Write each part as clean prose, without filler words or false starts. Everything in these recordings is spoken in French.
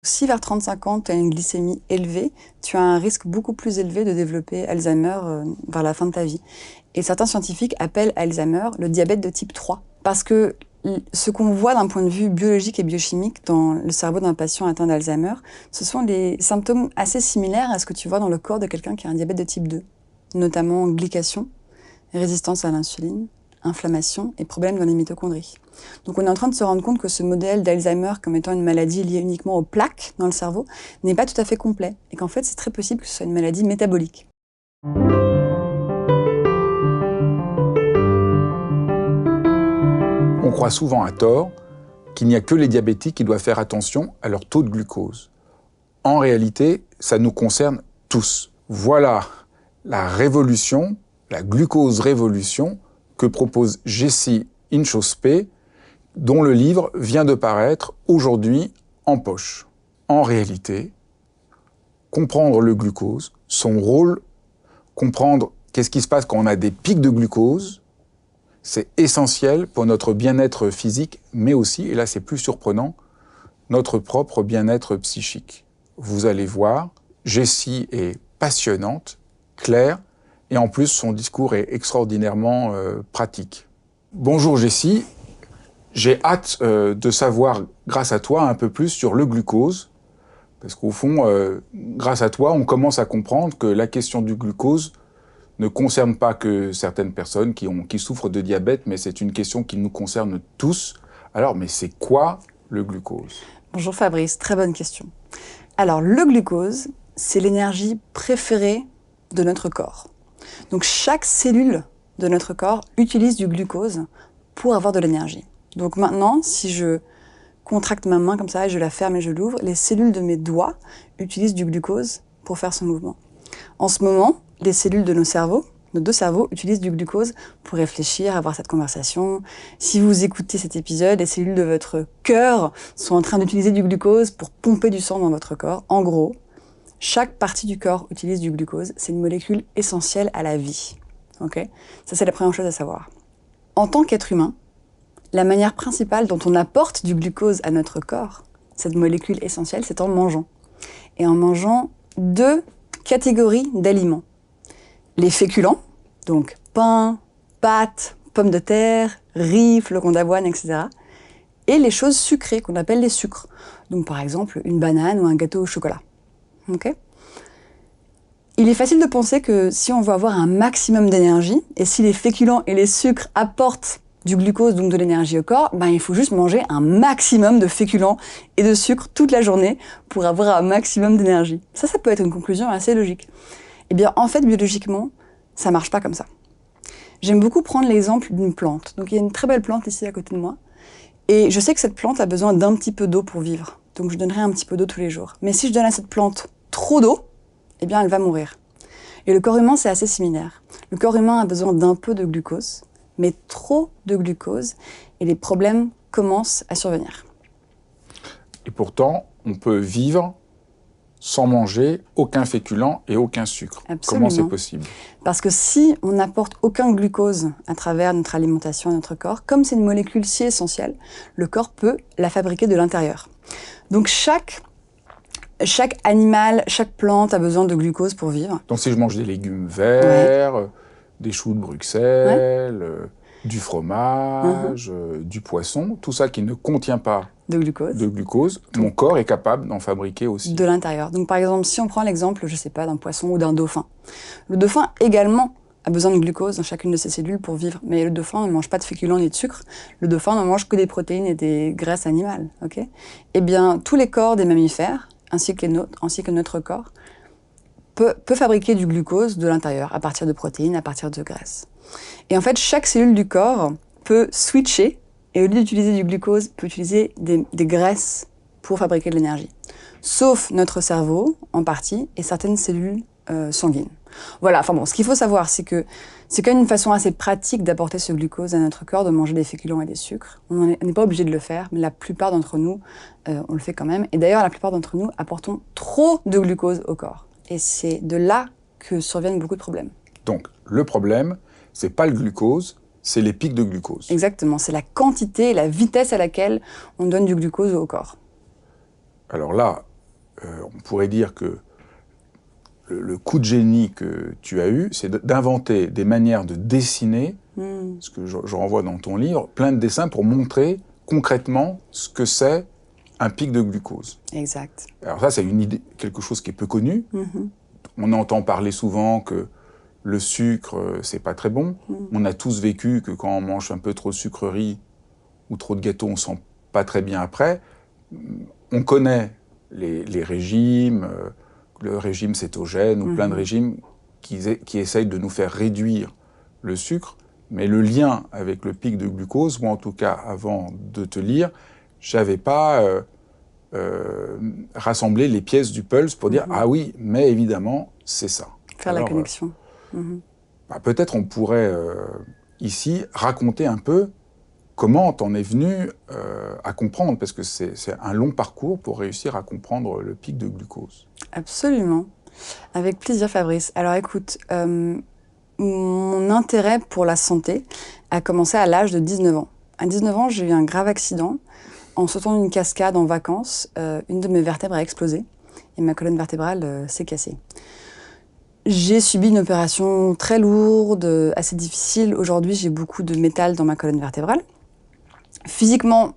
Si vers 35 ans, tu as une glycémie élevée, tu as un risque beaucoup plus élevé de développer Alzheimer vers la fin de ta vie. Et certains scientifiques appellent Alzheimer le diabète de type 3. Parce que ce qu'on voit d'un point de vue biologique et biochimique dans le cerveau d'un patient atteint d'Alzheimer, ce sont des symptômes assez similaires à ce que tu vois dans le corps de quelqu'un qui a un diabète de type 2, notamment glycation, résistance à l'insuline, inflammation et problèmes dans les mitochondries. Donc on est en train de se rendre compte que ce modèle d'Alzheimer comme étant une maladie liée uniquement aux plaques dans le cerveau n'est pas tout à fait complet et qu'en fait c'est très possible que ce soit une maladie métabolique. On croit souvent à tort qu'il n'y a que les diabétiques qui doivent faire attention à leur taux de glucose. En réalité, ça nous concerne tous. Voilà la révolution, la glucose révolution que propose Jessie Inchauspé, dont le livre vient de paraître aujourd'hui en poche. En réalité, comprendre le glucose, son rôle, comprendre qu'est-ce qui se passe quand on a des pics de glucose, c'est essentiel pour notre bien-être physique, mais aussi, et là c'est plus surprenant, notre propre bien-être psychique. Vous allez voir, Jessie est passionnante, claire, et en plus son discours est extraordinairement pratique. Bonjour Jessie, j'ai hâte de savoir, grâce à toi, un peu plus sur le glucose, parce qu'au fond, grâce à toi, on commence à comprendre que la question du glucose ne concerne pas que certaines personnes qui souffrent de diabète, mais c'est une question qui nous concerne tous. Alors, mais c'est quoi le glucose? Bonjour Fabrice, très bonne question. Alors le glucose, c'est l'énergie préférée de notre corps. Donc chaque cellule de notre corps utilise du glucose pour avoir de l'énergie. Donc maintenant, si je contracte ma main comme ça, et je la ferme et je l'ouvre, les cellules de mes doigts utilisent du glucose pour faire ce mouvement. En ce moment, les cellules de nos deux cerveaux, utilisent du glucose pour réfléchir, avoir cette conversation. Si vous écoutez cet épisode, les cellules de votre cœur sont en train d'utiliser du glucose pour pomper du sang dans votre corps. En gros, chaque partie du corps utilise du glucose. C'est une molécule essentielle à la vie. Okay ? Ça, c'est la première chose à savoir. En tant qu'être humain, la manière principale dont on apporte du glucose à notre corps, cette molécule essentielle, c'est en mangeant. Et en mangeant deux catégories d'aliments. Les féculents, donc pain, pâtes, pommes de terre, riz, flocons d'avoine, etc. Et les choses sucrées qu'on appelle les sucres. Donc par exemple une banane ou un gâteau au chocolat. Okay ? Il est facile de penser que si on veut avoir un maximum d'énergie, et si les féculents et les sucres apportent du glucose, donc de l'énergie au corps, ben il faut juste manger un maximum de féculents et de sucre toute la journée pour avoir un maximum d'énergie. Ça peut être une conclusion assez logique. Eh bien, en fait, biologiquement, ça marche pas comme ça. J'aime beaucoup prendre l'exemple d'une plante. Donc, il y a une très belle plante ici à côté de moi. Et je sais que cette plante a besoin d'un petit peu d'eau pour vivre. Donc, je donnerai un petit peu d'eau tous les jours. Mais si je donne à cette plante trop d'eau, eh bien, elle va mourir. Et le corps humain, c'est assez similaire. Le corps humain a besoin d'un peu de glucose, mais trop de glucose, et les problèmes commencent à survenir. Et pourtant, on peut vivre sans manger aucun féculent et aucun sucre. Absolument. Comment c'est possible? Parce que si on n'apporte aucun glucose à travers notre alimentation à notre corps, comme c'est une molécule si essentielle, le corps peut la fabriquer de l'intérieur. Donc chaque animal, chaque plante a besoin de glucose pour vivre. Donc si je mange des légumes verts, des choux de Bruxelles, du fromage, du poisson, tout ça qui ne contient pas de glucose, mon corps est capable d'en fabriquer aussi. De l'intérieur. Donc par exemple, si on prend l'exemple, je sais pas, d'un poisson ou d'un dauphin. Le dauphin également a besoin de glucose dans chacune de ses cellules pour vivre. Mais le dauphin ne mange pas de féculents ni de sucre. Le dauphin ne mange que des protéines et des graisses animales. Okay ? Eh bien, tous les corps des mammifères, ainsi que notre corps, peut fabriquer du glucose de l'intérieur, à partir de protéines, à partir de graisses. Et en fait, chaque cellule du corps peut switcher, et au lieu d'utiliser du glucose, peut utiliser des graisses pour fabriquer de l'énergie. Sauf notre cerveau, en partie, et certaines cellules sanguines. Voilà, enfin bon, ce qu'il faut savoir, c'est que c'est quand même une façon assez pratique d'apporter ce glucose à notre corps, de manger des féculents et des sucres. On n'est pas obligé de le faire, mais la plupart d'entre nous, on le fait quand même. Et d'ailleurs, la plupart d'entre nous apportons trop de glucose au corps. Et c'est de là que surviennent beaucoup de problèmes. Donc, le problème, c'est pas le glucose, c'est les pics de glucose. Exactement, c'est la vitesse à laquelle on donne du glucose au corps. Alors là, on pourrait dire que le coup de génie que tu as eu, c'est d'inventer des manières de dessiner, ce que je renvoie dans ton livre, plein de dessins pour montrer concrètement ce que c'est un pic de glucose. Exact. Alors ça, c'est une idée, quelque chose qui est peu connu. On entend parler souvent que le sucre, c'est pas très bon. On a tous vécu que quand on mange un peu trop de sucreries ou trop de gâteaux, on sent pas très bien après. On connaît les régimes, le régime cétogène ou plein de régimes qui essayent de nous faire réduire le sucre. Mais le lien avec le pic de glucose, moi en tout cas, avant de te lire, j'avais pas rassemblé les pièces du puzzle pour dire ah oui, mais évidemment, c'est ça. Faire la connexion. Bah, peut-être on pourrait ici raconter un peu comment t'en es venu à comprendre, parce que c'est un long parcours pour réussir à comprendre le pic de glucose. Absolument. Avec plaisir, Fabrice. Alors écoute, mon intérêt pour la santé a commencé à l'âge de 19 ans. À 19 ans, j'ai eu un grave accident. En sautant d'une cascade en vacances, une de mes vertèbres a explosé et ma colonne vertébrale s'est cassée. J'ai subi une opération très lourde, assez difficile. Aujourd'hui, j'ai beaucoup de métal dans ma colonne vertébrale. Physiquement,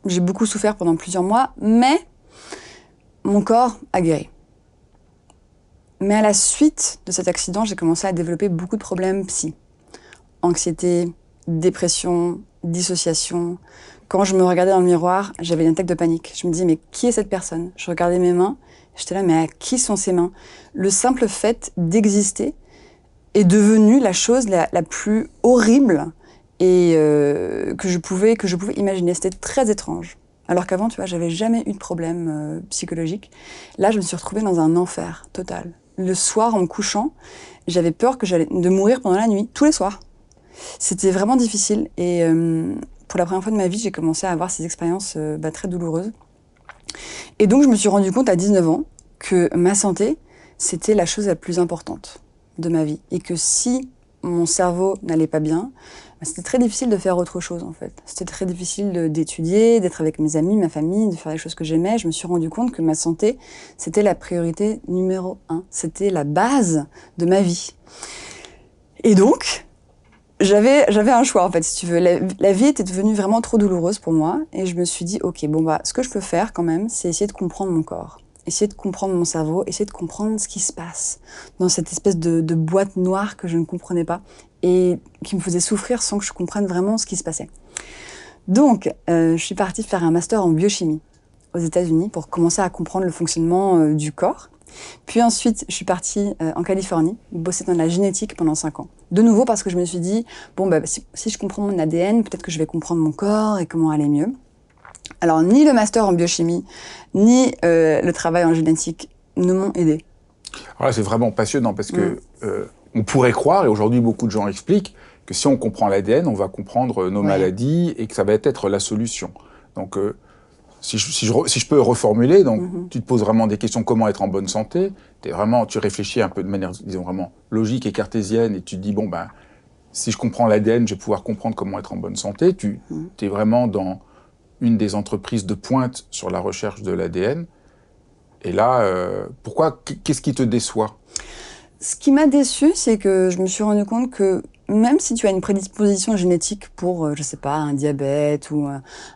j'ai beaucoup souffert pendant plusieurs mois, mais mon corps a guéri. Mais à la suite de cet accident, j'ai commencé à développer beaucoup de problèmes psy. Anxiété, dépression, dissociation. Quand je me regardais dans le miroir, j'avais une attaque de panique. Je me disais, mais qui est cette personne? Je regardais mes mains, j'étais là, mais à qui sont ces mains? Le simple fait d'exister est devenu la chose la plus horrible et que je pouvais imaginer. C'était très étrange. Alors qu'avant, tu vois, j'avais jamais eu de problème psychologique. Là, je me suis retrouvée dans un enfer total. Le soir, en me couchant, j'avais peur de mourir pendant la nuit, tous les soirs. C'était vraiment difficile et pour la première fois de ma vie, j'ai commencé à avoir ces expériences très douloureuses. Et donc, je me suis rendu compte à 19 ans que ma santé, c'était la chose la plus importante de ma vie. Et que si mon cerveau n'allait pas bien, c'était très difficile de faire autre chose, en fait. C'était très difficile d'étudier, d'être avec mes amis, ma famille, de faire les choses que j'aimais. Je me suis rendu compte que ma santé, c'était la priorité numéro 1. C'était la base de ma vie. Et donc, j'avais un choix, en fait, si tu veux. La vie était devenue vraiment trop douloureuse pour moi. Et je me suis dit, OK, ce que je peux faire quand même, c'est essayer de comprendre mon corps. Essayer de comprendre mon cerveau, essayer de comprendre ce qui se passe dans cette espèce de boîte noire que je ne comprenais pas et qui me faisait souffrir sans que je comprenne vraiment ce qui se passait. Donc, je suis partie faire un master en biochimie aux États-Unis pour commencer à comprendre le fonctionnement du corps. Puis ensuite, je suis partie en Californie, bosser dans la génétique pendant 5 ans. De nouveau parce que je me suis dit, si je comprends mon ADN, peut-être que je vais comprendre mon corps et comment aller mieux. Alors, ni le master en biochimie, ni le travail en génétique ne m'ont aidé. Alors là, c'est vraiment passionnant parce que on pourrait croire, et aujourd'hui beaucoup de gens expliquent, que si on comprend l'ADN, on va comprendre nos maladies et que ça va être la solution. Donc, si je peux reformuler, donc tu te poses vraiment des questions, comment être en bonne santé, tu réfléchis un peu de manière, disons, vraiment logique et cartésienne, et tu te dis, si je comprends l'ADN, je vais pouvoir comprendre comment être en bonne santé. Tu es vraiment dans une des entreprises de pointe sur la recherche de l'ADN. Et là, qu'est-ce qui te déçoit? Ce qui m'a déçue, c'est que je me suis rendu compte que même si tu as une prédisposition génétique pour, je sais pas, un diabète ou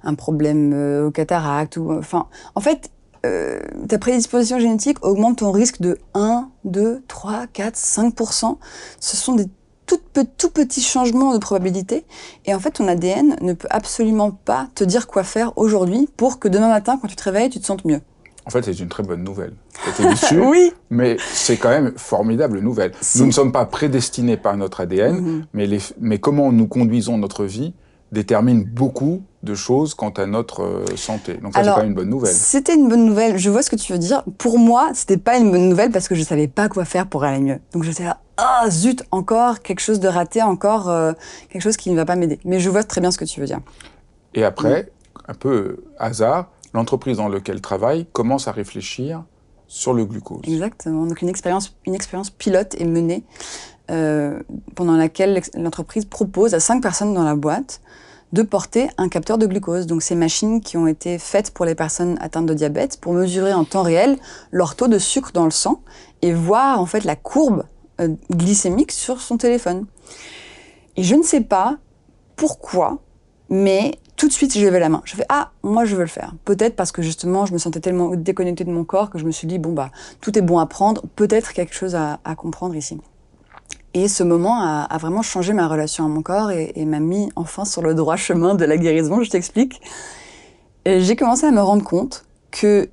un problème aux cataractes, en fait, ta prédisposition génétique augmente ton risque de 1, 2, 3, 4, 5%. Ce sont des tout petits changements de probabilité. Et en fait, ton ADN ne peut absolument pas te dire quoi faire aujourd'hui pour que demain matin, quand tu te réveilles, tu te sentes mieux. En fait, c'est une très bonne nouvelle. J'étais déçu, oui. Mais c'est quand même formidable nouvelle. Si. Nous ne sommes pas prédestinés par notre ADN, mais comment nous conduisons notre vie détermine beaucoup de choses quant à notre santé. Donc ça, c'est quand même une bonne nouvelle. C'était une bonne nouvelle. Je vois ce que tu veux dire. Pour moi, c'était pas une bonne nouvelle parce que je savais pas quoi faire pour aller mieux. Donc j'étais là, ah zut, encore quelque chose de raté, encore quelque chose qui ne va pas m'aider. Mais je vois très bien ce que tu veux dire. Et après, un peu hasard, l'entreprise dans laquelle je travaille commence à réfléchir sur le glucose. Exactement. Donc une expérience pilote est menée pendant laquelle l'entreprise propose à 5 personnes dans la boîte de porter un capteur de glucose. Donc, ces machines qui ont été faites pour les personnes atteintes de diabète pour mesurer en temps réel leur taux de sucre dans le sang et voir en fait la courbe glycémique sur son téléphone. Et je ne sais pas pourquoi, mais tout de suite, j'ai levé la main. Je fais, ah, moi, je veux le faire. Peut-être parce que justement, je me sentais tellement déconnectée de mon corps que je me suis dit, bon, bah, tout est bon à prendre, peut-être quelque chose à comprendre ici. Et ce moment a vraiment changé ma relation à mon corps et m'a mis enfin sur le droit chemin de la guérison, je t'explique. Et j'ai commencé à me rendre compte que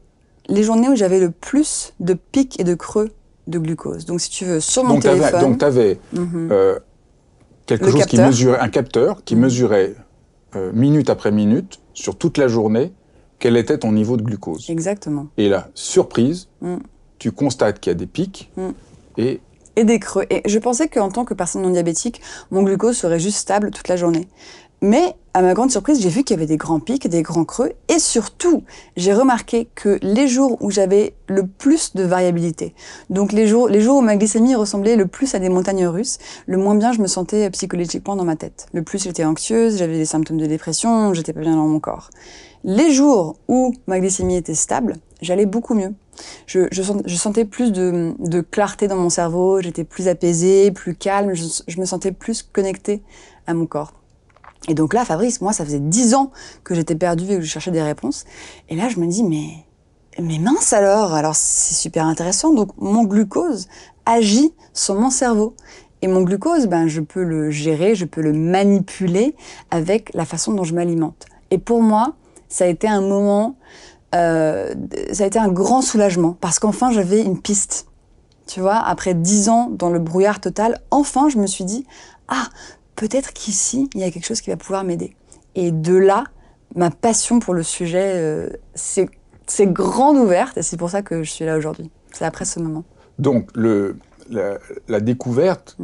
les journées où j'avais le plus de pics et de creux de glucose, donc si tu veux, sur mon téléphone... Donc, tu avais quelque chose qui mesurait, un capteur qui mesurait minute après minute, sur toute la journée, quel était ton niveau de glucose. Exactement. Et là, surprise, tu constates qu'il y a des pics et des creux. Et je pensais qu'en tant que personne non diabétique, mon glucose serait juste stable toute la journée. Mais, à ma grande surprise, j'ai vu qu'il y avait des grands pics, des grands creux. Et surtout, j'ai remarqué que les jours où j'avais le plus de variabilité, donc les jours où ma glycémie ressemblait le plus à des montagnes russes, le moins bien je me sentais psychologiquement dans ma tête. Le plus j'étais anxieuse, j'avais des symptômes de dépression, j'étais pas bien dans mon corps. Les jours où ma glycémie était stable, j'allais beaucoup mieux. Je sentais plus de clarté dans mon cerveau, j'étais plus apaisée, plus calme, je me sentais plus connectée à mon corps. Et donc là, Fabrice, moi, ça faisait 10 ans que j'étais perdue et que je cherchais des réponses. Et là, je me dis, mais mince alors c'est super intéressant. Donc mon glucose agit sur mon cerveau. Et mon glucose, je peux le gérer, je peux le manipuler avec la façon dont je m'alimente. Et pour moi, ça a été un moment, ça a été un grand soulagement, parce qu'enfin, j'avais une piste. Tu vois, après 10 ans dans le brouillard total, enfin, je me suis dit, ah, peut-être qu'ici, il y a quelque chose qui va pouvoir m'aider. Et de là, ma passion pour le sujet s'est grande ouverte, et c'est pour ça que je suis là aujourd'hui. C'est après ce moment. Donc, la découverte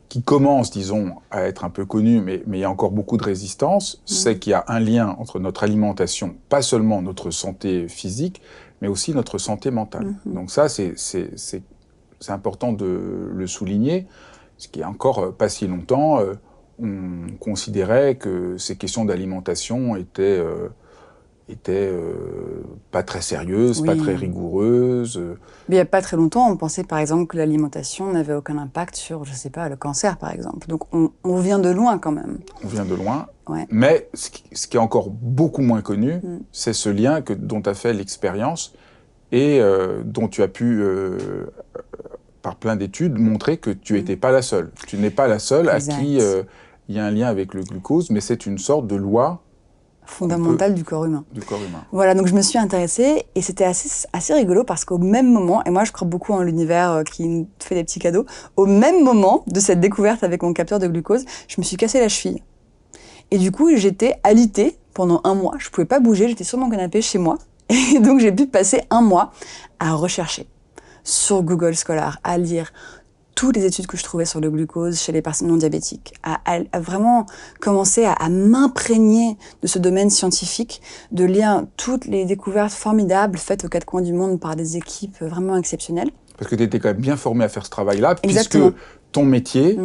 qui commence, disons, à être un peu connue, mais il y a encore beaucoup de résistance, c'est qu'il y a un lien entre notre alimentation, pas seulement notre santé physique, mais aussi notre santé mentale. Donc ça, c'est important de le souligner, parce qu'il y a encore pas si longtemps, on considérait que ces questions d'alimentation étaient pas très sérieuses, pas très rigoureuses. Mais il n'y a pas très longtemps, on pensait par exemple que l'alimentation n'avait aucun impact sur, je sais pas, le cancer par exemple. Donc on vient de loin quand même. On vient de loin, ouais. Mais ce qui est encore beaucoup moins connu, c'est ce lien dont tu as fait l'expérience et dont tu as pu, par plein d'études, montrer que tu n'étais pas la seule. Tu n'es pas la seule à qui il y a un lien avec le glucose, mais c'est une sorte de loi fondamentale du corps humain. Du corps humain. Voilà, donc je me suis intéressée et c'était assez rigolo parce qu'au même moment, et moi je crois beaucoup en l'univers qui nous fait des petits cadeaux, au même moment de cette découverte avec mon capteur de glucose, je me suis cassé la cheville. Et du coup, j'étais alitée pendant 1 mois, je pouvais pas bouger, j'étais sur mon canapé chez moi. Et donc j'ai pu passer 1 mois à rechercher sur Google Scholar, à lire toutes les études que je trouvais sur le glucose chez les personnes non diabétiques, à vraiment commencer à m'imprégner de ce domaine scientifique, de lire toutes les découvertes formidables faites aux 4 coins du monde par des équipes vraiment exceptionnelles. Parce que tu étais quand même bien formé à faire ce travail-là, Exactement. Puisque ton métier,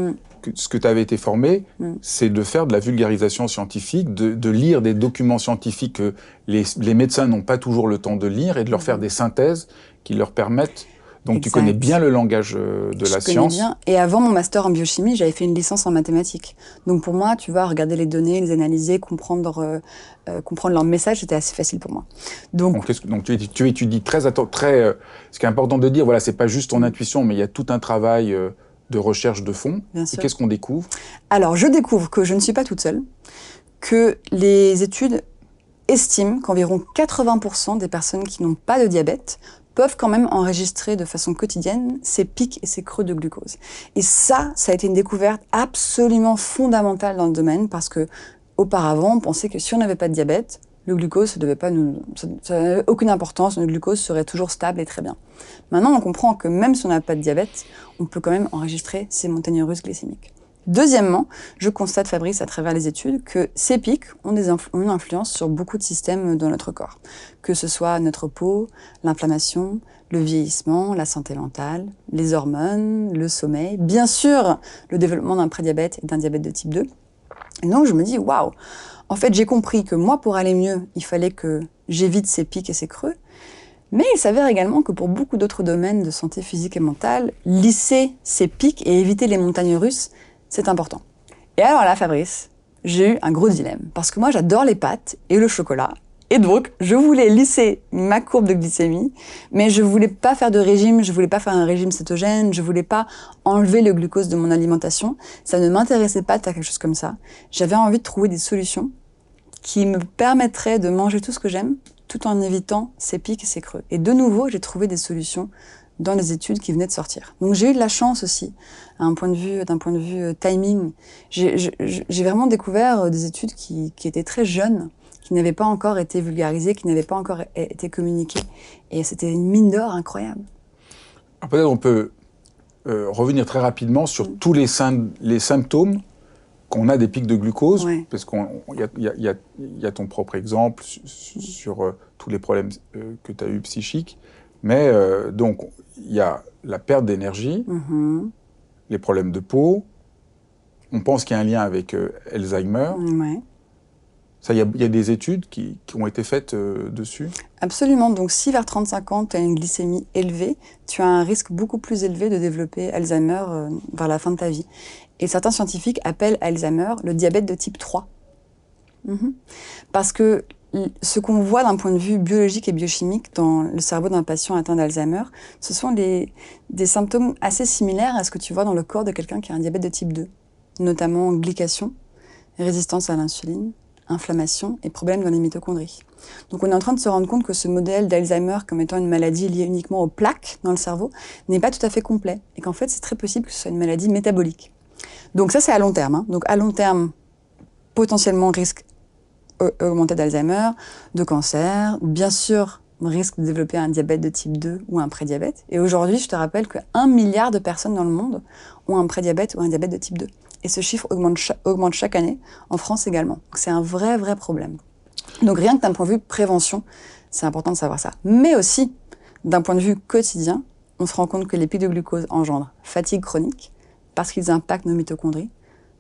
ce que tu avais été formé, c'est de faire de la vulgarisation scientifique, de lire des documents scientifiques que les médecins n'ont pas toujours le temps de lire et de leur faire des synthèses qui leur permettent... Donc tu connais bien le langage de la science. Je connais bien. Et avant mon master en biochimie, j'avais fait une licence en mathématiques. Donc pour moi, tu vois, regarder les données, les analyser, comprendre leur message, c'était assez facile pour moi. Donc tu étudies très... ce qui est important de dire, voilà, c'est pas juste ton intuition, mais il y a tout un travail de recherche de fond. Bien sûr. Et qu'est-ce qu'on découvre? Alors je découvre que je ne suis pas toute seule, que les études estiment qu'environ 80% des personnes qui n'ont pas de diabète peuvent quand même enregistrer de façon quotidienne ces pics et ces creux de glucose. Et ça a été une découverte absolument fondamentale dans le domaine parce que auparavant, on pensait que si on n'avait pas de diabète, le glucose, ça n'avait aucune importance, le glucose serait toujours stable et très bien. Maintenant, on comprend que même si on n'a pas de diabète, on peut quand même enregistrer ces montagnes russes glycémiques. Deuxièmement, je constate, Fabrice, à travers les études, que ces pics ont une influence sur beaucoup de systèmes dans notre corps. Que ce soit notre peau, l'inflammation, le vieillissement, la santé mentale, les hormones, le sommeil, bien sûr le développement d'un prédiabète et d'un diabète de type 2. Et donc, je me dis, waouh, en fait, j'ai compris que moi, pour aller mieux, il fallait que j'évite ces pics et ces creux. Mais il s'avère également que pour beaucoup d'autres domaines de santé physique et mentale, lisser ces pics et éviter les montagnes russes, c'est important. Et alors là, Fabrice, j'ai eu un gros dilemme. Parce que moi, j'adore les pâtes et le chocolat. Et donc, je voulais lisser ma courbe de glycémie, mais je voulais pas faire de régime, je voulais pas faire un régime cétogène, je voulais pas enlever le glucose de mon alimentation. Ça ne m'intéressait pas de faire quelque chose comme ça. J'avais envie de trouver des solutions qui me permettraient de manger tout ce que j'aime, tout en évitant ces pics et ces creux. Et de nouveau, j'ai trouvé des solutions dans les études qui venaient de sortir. Donc j'ai eu de la chance aussi, d'un point de vue timing. J'ai vraiment découvert des études qui étaient très jeunes, qui n'avaient pas encore été vulgarisées, qui n'avaient pas encore été communiquées. Et c'était une mine d'or incroyable. Peut-être on peut revenir très rapidement sur tous les symptômes qu'on a des pics de glucose, Ouais. parce qu'il y a ton propre exemple sur tous les problèmes que tu as eu psychiques, mais donc il y a la perte d'énergie, les problèmes de peau, on pense qu'il y a un lien avec Alzheimer. Ouais. Ça, il y a des études qui ont été faites dessus. Absolument. Donc, si vers 35 ans, tu as une glycémie élevée, tu as un risque beaucoup plus élevé de développer Alzheimer vers la fin de ta vie. Et certains scientifiques appellent Alzheimer le diabète de type 3. Parce que ce qu'on voit d'un point de vue biologique et biochimique dans le cerveau d'un patient atteint d'Alzheimer, ce sont des symptômes assez similaires à ce que tu vois dans le corps de quelqu'un qui a un diabète de type 2, notamment glycation, résistance à l'insuline, inflammation et problèmes dans les mitochondries. Donc on est en train de se rendre compte que ce modèle d'Alzheimer comme étant une maladie liée uniquement aux plaques dans le cerveau n'est pas tout à fait complet et qu'en fait c'est très possible que ce soit une maladie métabolique. Donc ça c'est à long terme. Donc à long terme, potentiellement risque augmenté d'Alzheimer, de cancer, bien sûr risque de développer un diabète de type 2 ou un prédiabète. Et aujourd'hui, je te rappelle que 1 milliard de personnes dans le monde ont un prédiabète ou un diabète de type 2. Et ce chiffre augmente chaque année, en France également. Donc c'est un vrai problème. Donc rien que d'un point de vue prévention, c'est important de savoir ça. Mais aussi, d'un point de vue quotidien, on se rend compte que les pics de glucose engendrent fatigue chronique, parce qu'ils impactent nos mitochondries,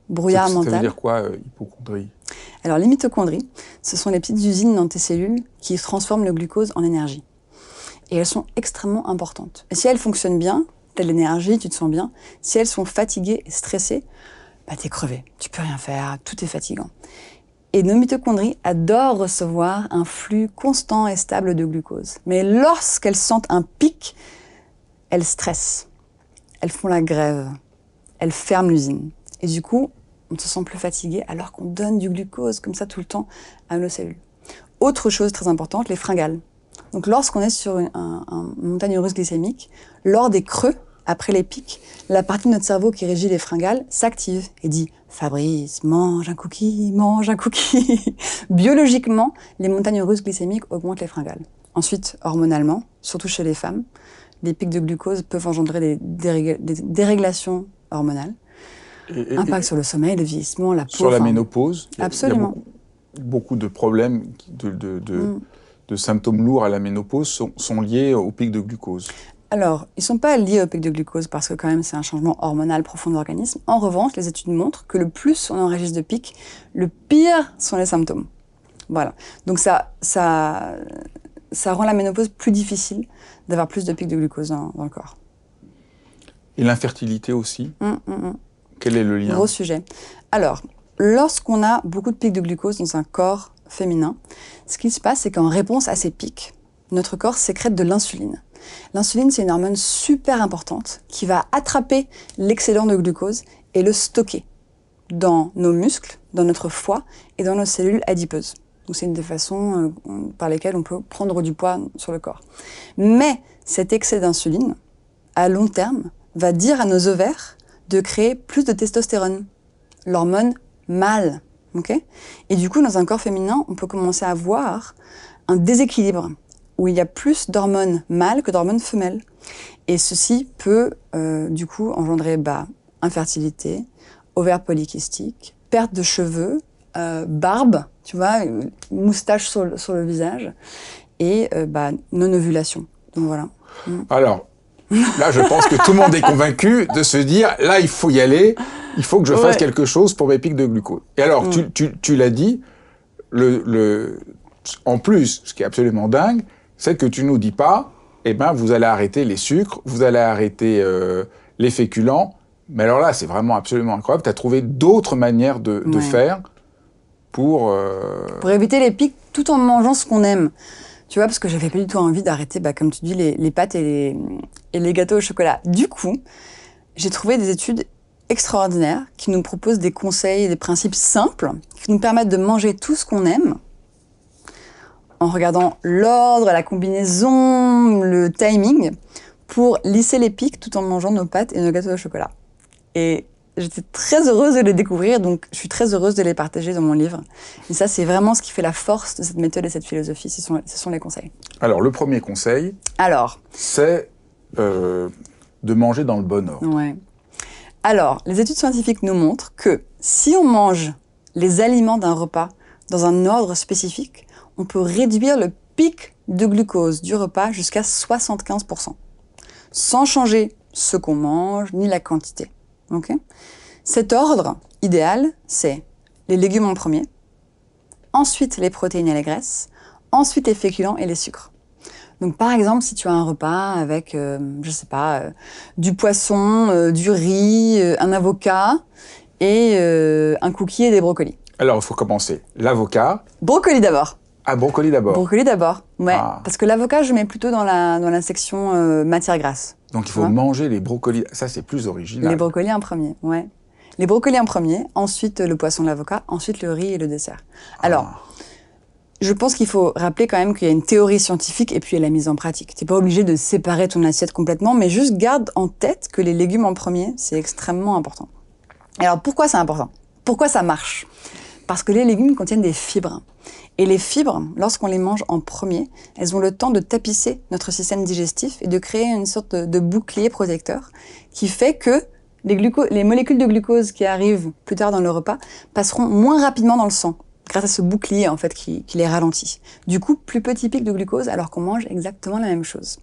brouillard mental. Ça veut dire quoi, hypochondrie ? Alors les mitochondries, ce sont les petites usines dans tes cellules qui transforment le glucose en énergie. Et elles sont extrêmement importantes. Et si elles fonctionnent bien, t'as de l'énergie, tu te sens bien. Si elles sont fatiguées et stressées, bah t'es crevé, tu peux rien faire, tout est fatigant. Et nos mitochondries adorent recevoir un flux constant et stable de glucose. Mais lorsqu'elles sentent un pic, elles stressent. Elles font la grève. Elles ferment l'usine. Et du coup, on se sent plus fatigué alors qu'on donne du glucose comme ça tout le temps à nos cellules. Autre chose très importante, les fringales. Donc lorsqu'on est sur une montagne russe glycémique, lors des creux, après les pics, la partie de notre cerveau qui régit les fringales s'active et dit « Fabrice, mange un cookie, mange un cookie ». Biologiquement, les montagnes russes glycémiques augmentent les fringales. Ensuite, hormonalement, surtout chez les femmes, les pics de glucose peuvent engendrer des déréglations hormonales. Impact sur le sommeil, le vieillissement, la peau. Sur la ménopause, absolument. Il y a beaucoup de problèmes, de symptômes lourds à la ménopause sont liés au pic de glucose. Alors, ils ne sont pas liés au pic de glucose parce que quand même c'est un changement hormonal profond de l'organisme. En revanche, les études montrent que le plus on enregistre de pics, le pire sont les symptômes. Voilà. Donc ça rend la ménopause plus difficile d'avoir plus de pics de glucose dans le corps. Et l'infertilité aussi Quel est le lien ? Gros sujet. Alors, lorsqu'on a beaucoup de pics de glucose dans un corps féminin, ce qui se passe, c'est qu'en réponse à ces pics, notre corps sécrète de l'insuline. L'insuline, c'est une hormone super importante qui va attraper l'excédent de glucose et le stocker dans nos muscles, dans notre foie et dans nos cellules adipeuses. Donc c'est une des façons par lesquelles on peut prendre du poids sur le corps. Mais cet excès d'insuline, à long terme, va dire à nos ovaires de créer plus de testostérone, l'hormone mâle. Okay ? Et du coup, dans un corps féminin, on peut commencer à voir un déséquilibre où il y a plus d'hormones mâles que d'hormones femelles. Et ceci peut, du coup, engendrer infertilité, ovaires polykystiques, perte de cheveux, barbe, tu vois, moustache sur le visage, et non-ovulation. Donc voilà. Alors, Là, je pense que tout le monde est convaincu de se dire, là, il faut y aller, il faut que je fasse quelque chose pour mes pics de glucose. Et alors, tu l'as dit, en plus, ce qui est absolument dingue, c'est que tu nous dis pas, eh ben, vous allez arrêter les sucres, vous allez arrêter les féculents. Mais alors là, c'est vraiment absolument incroyable. Tu as trouvé d'autres manières de faire pour éviter les pics tout en mangeant ce qu'on aime. Tu vois, parce que j'avais pas du tout envie d'arrêter, comme tu dis, les pâtes et les gâteaux au chocolat. Du coup, j'ai trouvé des études extraordinaires qui nous proposent des conseils et des principes simples qui nous permettent de manger tout ce qu'on aime en regardant l'ordre, la combinaison, le timing pour lisser les pics tout en mangeant nos pâtes et nos gâteaux au chocolat. Et j'étais très heureuse de les découvrir, donc je suis très heureuse de les partager dans mon livre. Et ça, c'est vraiment ce qui fait la force de cette méthode et cette philosophie, ce sont les conseils. Alors, le premier conseil, c'est de manger dans le bon ordre. Ouais. Alors, les études scientifiques nous montrent que si on mange les aliments d'un repas dans un ordre spécifique, on peut réduire le pic de glucose du repas jusqu'à 75%, sans changer ce qu'on mange ni la quantité. Okay. Cet ordre idéal, c'est les légumes en premier, ensuite les protéines et les graisses, ensuite les féculents et les sucres. Donc par exemple, si tu as un repas avec, je sais pas, du poisson, du riz, un avocat et un cookie et des brocolis. Alors, il faut commencer. L'avocat. Brocoli d'abord. Ah, brocoli d'abord. Brocoli d'abord, ouais. Ah. Parce que l'avocat, je mets plutôt dans la section matière grasse. Donc il faut manger les brocolis. Ça, c'est plus original. Les brocolis en premier, ouais. Les brocolis en premier, ensuite le poisson de l'avocat, ensuite le riz et le dessert. Alors, je pense qu'il faut rappeler quand même qu'il y a une théorie scientifique et puis il y a la mise en pratique. Tu n'es pas obligé de séparer ton assiette complètement, mais juste garde en tête que les légumes en premier, c'est extrêmement important. Alors, pourquoi c'est important? Pourquoi ça marche? Parce que les légumes contiennent des fibres. Et les fibres, lorsqu'on les mange en premier, elles ont le temps de tapisser notre système digestif et de créer une sorte de bouclier protecteur qui fait que les molécules de glucose qui arrivent plus tard dans le repas passeront moins rapidement dans le sang, grâce à ce bouclier en fait qui les ralentit. Du coup, plus petit pic de glucose alors qu'on mange exactement la même chose.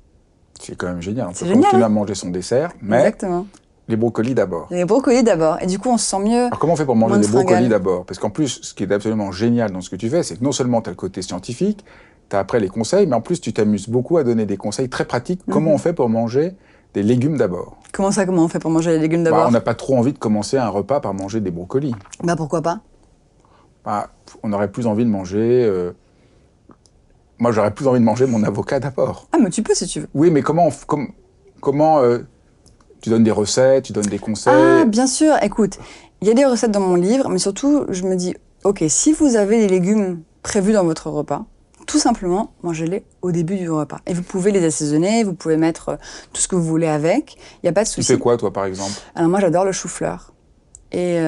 C'est quand même génial. On peut continuer à manger son dessert, mais exactement. Les brocolis d'abord. Les brocolis d'abord. Et du coup, on se sent mieux. Alors, comment on fait pour manger des brocolis d'abord? Parce qu'en plus, ce qui est absolument génial dans ce que tu fais, c'est que non seulement tu as le côté scientifique, tu as après les conseils, mais en plus, tu t'amuses beaucoup à donner des conseils très pratiques. Comment on fait pour manger des légumes d'abord? Comment on fait pour manger les légumes d'abord? On n'a pas trop envie de commencer un repas par manger des brocolis. Pourquoi pas? On aurait plus envie de manger... Moi, j'aurais plus envie de manger mon avocat d'abord. Ah, mais tu peux si tu veux. Oui, mais comment tu donnes des recettes, tu donnes des conseils. Ah, bien sûr. Écoute, il y a des recettes dans mon livre, mais surtout, je me dis, OK, si vous avez des légumes prévus dans votre repas, tout simplement, mangez-les au début du repas. Et vous pouvez les assaisonner, vous pouvez mettre tout ce que vous voulez avec. Il n'y a pas de souci. Tu fais quoi, toi, par exemple? Alors, moi, j'adore le chou-fleur et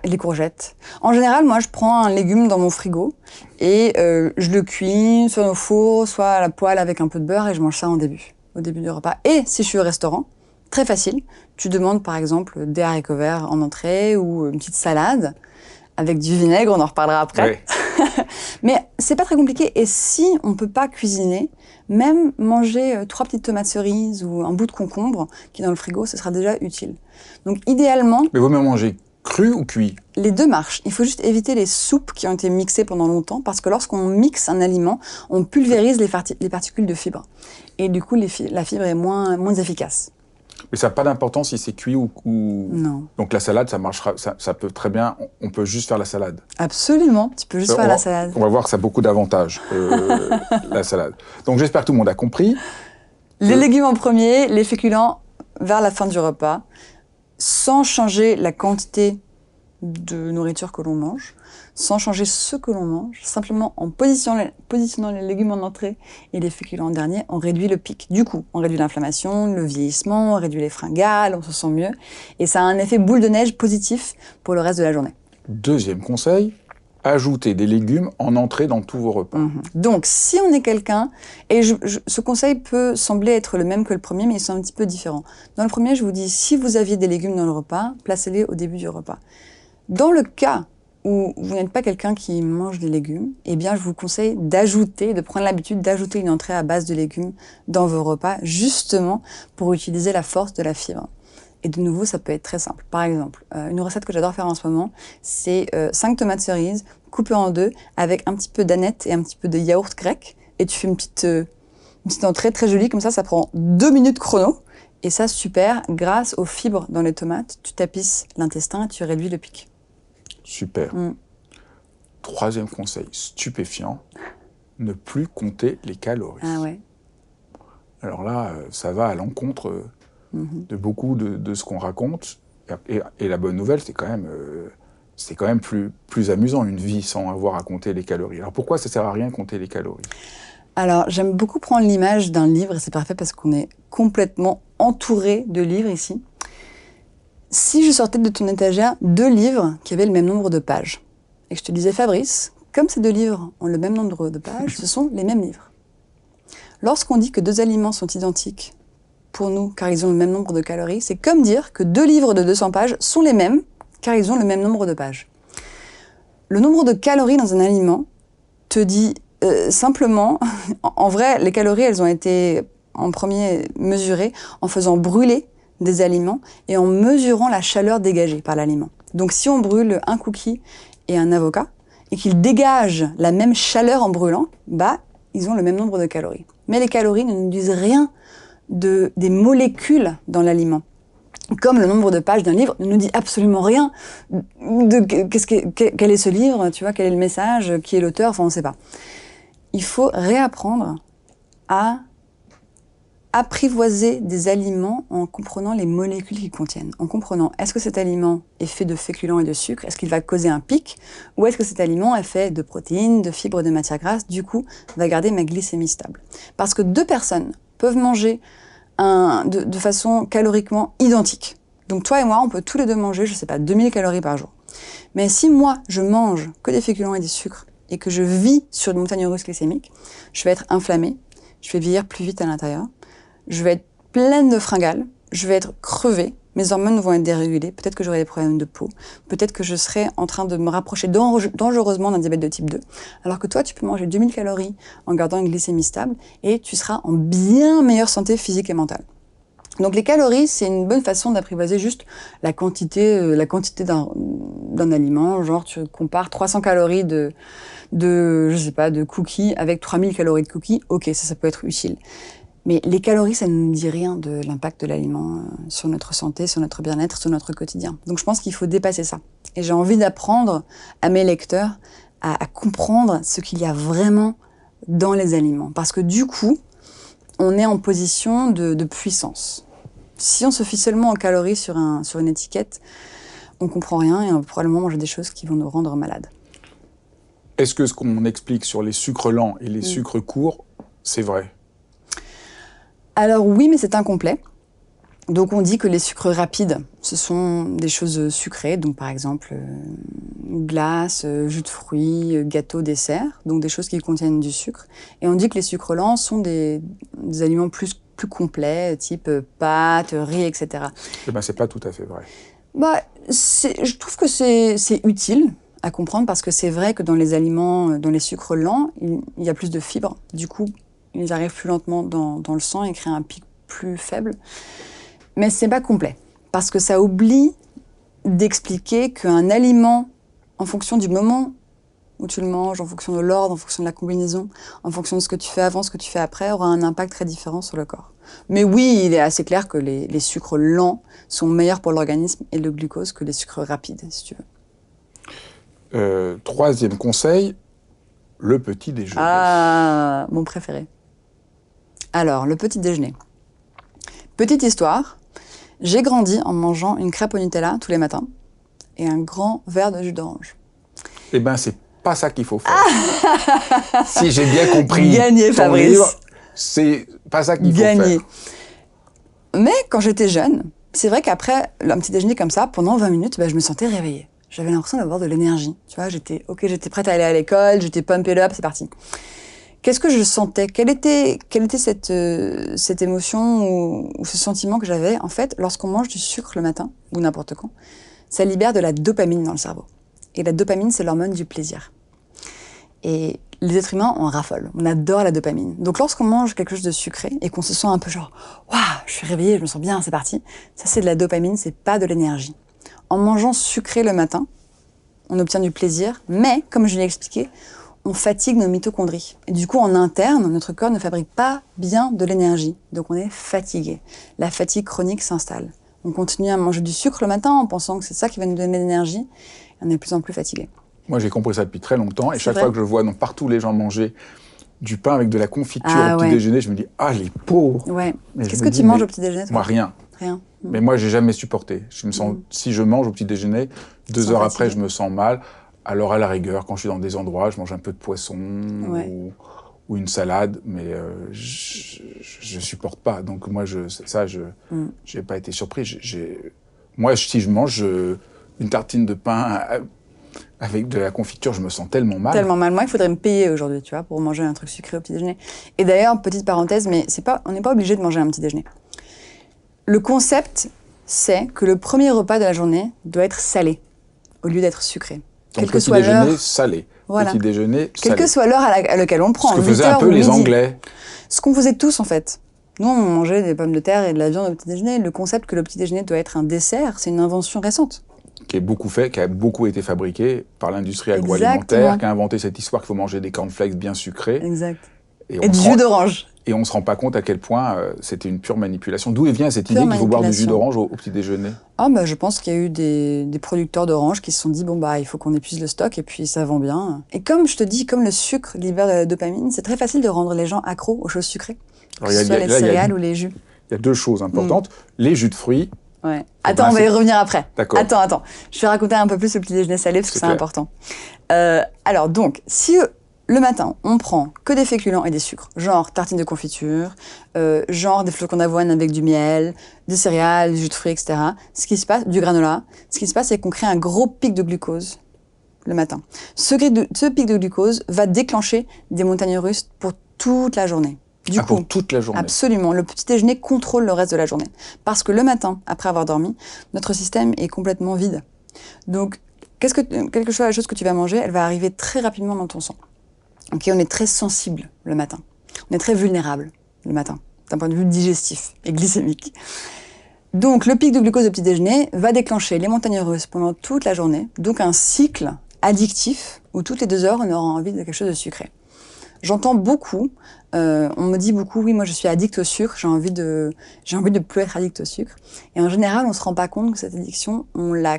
les courgettes. En général, moi, je prends un légume dans mon frigo et je le cuis soit au four, soit à la poêle avec un peu de beurre et je mange ça au début du repas. Et si je suis au restaurant, très facile. Tu demandes par exemple des haricots verts en entrée ou une petite salade avec du vinaigre, on en reparlera après. Oui. Mais c'est pas très compliqué. Et si on peut pas cuisiner, même manger 3 petites tomates cerises ou un bout de concombre qui est dans le frigo, ce sera déjà utile. Donc idéalement... Mais vaut mieux manger cru ou cuit? Les deux marchent. Il faut juste éviter les soupes qui ont été mixées pendant longtemps parce que lorsqu'on mixe un aliment, on pulvérise les particules de fibres. Et du coup, la fibre est moins efficace. Mais ça n'a pas d'importance si c'est cuit ou... Non. Donc la salade, ça marchera, ça peut très bien, on peut juste faire la salade. Absolument, tu peux juste faire la salade. On va voir que ça a beaucoup d'avantages, la salade. Donc j'espère que tout le monde a compris. Les légumes en premier, les féculents vers la fin du repas, sans changer la quantité de nourriture que l'on mange, sans changer ce que l'on mange, simplement en positionnant les légumes en entrée et les féculents en dernier, on réduit le pic. Du coup, on réduit l'inflammation, le vieillissement, on réduit les fringales, on se sent mieux. Et ça a un effet boule de neige positif pour le reste de la journée. Deuxième conseil, ajoutez des légumes en entrée dans tous vos repas. Donc, si on est quelqu'un, et ce conseil peut sembler être le même que le premier, mais ils sont un petit peu différents. Dans le premier, je vous dis, si vous aviez des légumes dans le repas, placez-les au début du repas. Dans le cas où vous n'êtes pas quelqu'un qui mange des légumes, eh bien, je vous conseille de prendre l'habitude d'ajouter une entrée à base de légumes dans vos repas, justement pour utiliser la force de la fibre. Et de nouveau, ça peut être très simple. Par exemple, une recette que j'adore faire en ce moment, c'est 5 tomates cerises coupées en deux avec un petit peu d'aneth et un petit peu de yaourt grec. Et tu fais une petite entrée très jolie, comme ça prend 2 minutes chrono. Et ça, super, grâce aux fibres dans les tomates, tu tapisses l'intestin et tu réduis le pic. Super. Troisième conseil, stupéfiant, ne plus compter les calories. Ah ouais. Alors là, ça va à l'encontre de beaucoup de ce qu'on raconte. Et la bonne nouvelle, c'est quand même plus amusant, une vie sans avoir à compter les calories. Alors pourquoi ça sert à rien compter les calories? Alors, j'aime beaucoup prendre l'image d'un livre, et c'est parfait parce qu'on est complètement entouré de livres ici. Si je sortais de ton étagère 2 livres qui avaient le même nombre de pages, et que je te disais, Fabrice, comme ces 2 livres ont le même nombre de pages, ce sont les mêmes livres. Lorsqu'on dit que 2 aliments sont identiques pour nous, car ils ont le même nombre de calories, c'est comme dire que 2 livres de 200 pages sont les mêmes, car ils ont le même nombre de pages. Le nombre de calories dans un aliment te dit simplement, en vrai, les calories, elles ont été en premier mesurées en faisant brûler des aliments et en mesurant la chaleur dégagée par l'aliment. Donc si on brûle un cookie et un avocat, et qu'ils dégagent la même chaleur en brûlant, ils ont le même nombre de calories. Mais les calories ne nous disent rien des molécules dans l'aliment. Comme le nombre de pages d'un livre ne nous dit absolument rien de quel est ce livre, tu vois, quel est le message, qui est l'auteur, enfin on ne sait pas. Il faut réapprendre à apprivoiser des aliments en comprenant les molécules qu'ils contiennent. En comprenant, est-ce que cet aliment est fait de féculents et de sucre? Est-ce qu'il va causer un pic? Ou est-ce que cet aliment est fait de protéines, de fibres, de matières grasses? Du coup, va garder ma glycémie stable. Parce que 2 personnes peuvent manger de façon caloriquement identique. Donc toi et moi, on peut tous les 2 manger, 2000 calories par jour. Mais si moi, je mange que des féculents et des sucres, et que je vis sur une montagne russe glycémique, je vais être inflammée, je vais vieillir plus vite à l'intérieur, je vais être pleine de fringales, je vais être crevée, mes hormones vont être dérégulées, peut-être que j'aurai des problèmes de peau, peut-être que je serai en train de me rapprocher dangereusement d'un diabète de type 2. Alors que toi, tu peux manger 2000 calories en gardant une glycémie stable et tu seras en bien meilleure santé physique et mentale. Donc les calories, c'est une bonne façon d'apprivoiser juste la quantité d'un aliment. Genre, tu compares 300 calories de cookies avec 3000 calories de cookies. Ok, ça peut être utile. Mais les calories, ça ne nous dit rien de l'impact de l'aliment sur notre santé, sur notre bien-être, sur notre quotidien. Donc je pense qu'il faut dépasser ça. Et j'ai envie d'apprendre à mes lecteurs à comprendre ce qu'il y a vraiment dans les aliments. Parce que du coup, on est en position de puissance. Si on se fie seulement aux calories sur une étiquette, on comprend rien et on va probablement manger des choses qui vont nous rendre malades. Est-ce que ce qu'on explique sur les sucres lents et les sucres courts, c'est vrai? Alors oui, mais c'est incomplet. Donc on dit que les sucres rapides, ce sont des choses sucrées, donc par exemple glace, jus de fruits, gâteau, dessert, donc des choses qui contiennent du sucre. Et on dit que les sucres lents sont des aliments plus complets, type pâtes, riz, etc. Eh bien, c'est pas tout à fait vrai. Je trouve que c'est utile à comprendre parce que c'est vrai que dans les aliments, dans les sucres lents, il y a plus de fibres. Du coup, ils arrivent plus lentement dans le sang et créent un pic plus faible. Mais c'est pas complet, parce que ça oublie d'expliquer qu'un aliment, en fonction du moment où tu le manges, en fonction de l'ordre, en fonction de la combinaison, en fonction de ce que tu fais avant, ce que tu fais après, aura un impact très différent sur le corps. Mais oui, il est assez clair que les sucres lents sont meilleurs pour l'organisme et le glucose que les sucres rapides, si tu veux. Troisième conseil, le petit déjeuner. Ah, mon préféré. Alors, le petit déjeuner. Petite histoire. J'ai grandi en mangeant une crêpe au Nutella tous les matins et un grand verre de jus d'orange. Eh ben, c'est pas ça qu'il faut faire. Si j'ai bien compris Gagné, ton Fabrice. livre, c'est pas ça qu'il faut faire. Mais quand j'étais jeune, c'est vrai qu'après un petit déjeuner comme ça, pendant 20 minutes, je me sentais réveillée. J'avais l'impression d'avoir de l'énergie. Tu vois, j'étais prête à aller à l'école, j'étais pumped up, c'est parti. Qu'est-ce que je sentais? Quelle était cette émotion ou ce sentiment que j'avais? En fait, lorsqu'on mange du sucre le matin, ou n'importe quand, ça libère de la dopamine dans le cerveau. Et la dopamine, c'est l'hormone du plaisir. Et les êtres humains, on raffole. On adore la dopamine. Donc lorsqu'on mange quelque chose de sucré et qu'on se sent un peu genre « Waouh, je suis réveillé, je me sens bien, c'est parti », ça c'est de la dopamine, c'est pas de l'énergie. En mangeant sucré le matin, on obtient du plaisir, mais, comme je l'ai expliqué, on fatigue nos mitochondries. Et du coup, en interne, notre corps ne fabrique pas bien de l'énergie. Donc on est fatigué. La fatigue chronique s'installe. On continue à manger du sucre le matin en pensant que c'est ça qui va nous donner de l'énergie. On est de plus en plus fatigué. Moi, j'ai compris ça depuis très longtemps. Et chaque vrai fois que je vois partout les gens manger du pain avec de la confiture au petit déjeuner, je me dis « Ah, les pauvres !» Ouais. Qu'est-ce que tu manges au petit déjeuner, toi? Moi, rien. Rien. Mais moi, j'ai jamais supporté. Je me sens, si je mange au petit déjeuner, 2 heures après, je me sens mal. Alors, à la rigueur, quand je suis dans des endroits, je mange un peu de poisson ou une salade, mais je supporte pas. Donc, moi, j'ai pas été surpris. Moi, si je mange une tartine de pain avec de la confiture, je me sens tellement mal. Tellement mal. Moi, il faudrait me payer aujourd'hui, tu vois, pour manger un truc sucré au petit déjeuner. Et d'ailleurs, petite parenthèse, mais on n'est pas obligé de manger un petit déjeuner. Le concept, c'est que le premier repas de la journée doit être salé, au lieu d'être sucré. Donc, petit déjeuner salé. Voilà. Petit déjeuner salé. Quelle que soit l'heure à laquelle on le prend. Ce que faisaient un peu les Anglais. Ce qu'on faisait tous, en fait. Nous, on mangeait des pommes de terre et de la viande au petit déjeuner. Le concept que le petit déjeuner doit être un dessert, c'est une invention récente. Qui a beaucoup été fabriqué par l'industrie agroalimentaire, qui a inventé cette histoire qu'il faut manger des cornflakes bien sucrés. Exact. Et du jus d'orange. Et on ne se rend pas compte à quel point c'était une pure manipulation. D'où vient cette idée qu'il faut boire du jus d'orange au petit déjeuner? Je pense qu'il y a eu des producteurs d'orange qui se sont dit, il faut qu'on épuise le stock et puis ça vend bien. Et comme je te dis, comme le sucre libère de la dopamine, c'est très facile de rendre les gens accros aux choses sucrées. Que ce soit les céréales ou les jus. Il y a 2 choses importantes. Les jus de fruits. Ouais. Attends, on va y revenir après. D'accord. Attends. Je vais raconter un peu plus le petit déjeuner salé parce que c'est important. Alors donc, si le matin, on prend que des féculents et des sucres, genre tartine de confiture, genre des flocons d'avoine avec du miel, des céréales, du jus de fruits, etc. Du granola. Ce qui se passe, c'est qu'on crée un gros pic de glucose le matin. Ce pic de glucose va déclencher des montagnes russes pour toute la journée. Du coup, pour toute la journée. Absolument. Le petit déjeuner contrôle le reste de la journée. Parce que le matin, après avoir dormi, notre système est complètement vide. Donc, quelque chose, la chose que tu vas manger, elle va arriver très rapidement dans ton sang. Ok, on est très sensible le matin. On est très vulnérable le matin, d'un point de vue digestif et glycémique. Donc, le pic de glucose au petit déjeuner va déclencher les montagnes russes pendant toute la journée. Donc, un cycle addictif où toutes les 2 heures, on aura envie de quelque chose de sucré. J'entends beaucoup, on me dit beaucoup, oui, moi je suis addict au sucre, j'ai envie de plus être addict au sucre. Et en général, on se rend pas compte que cette addiction, on la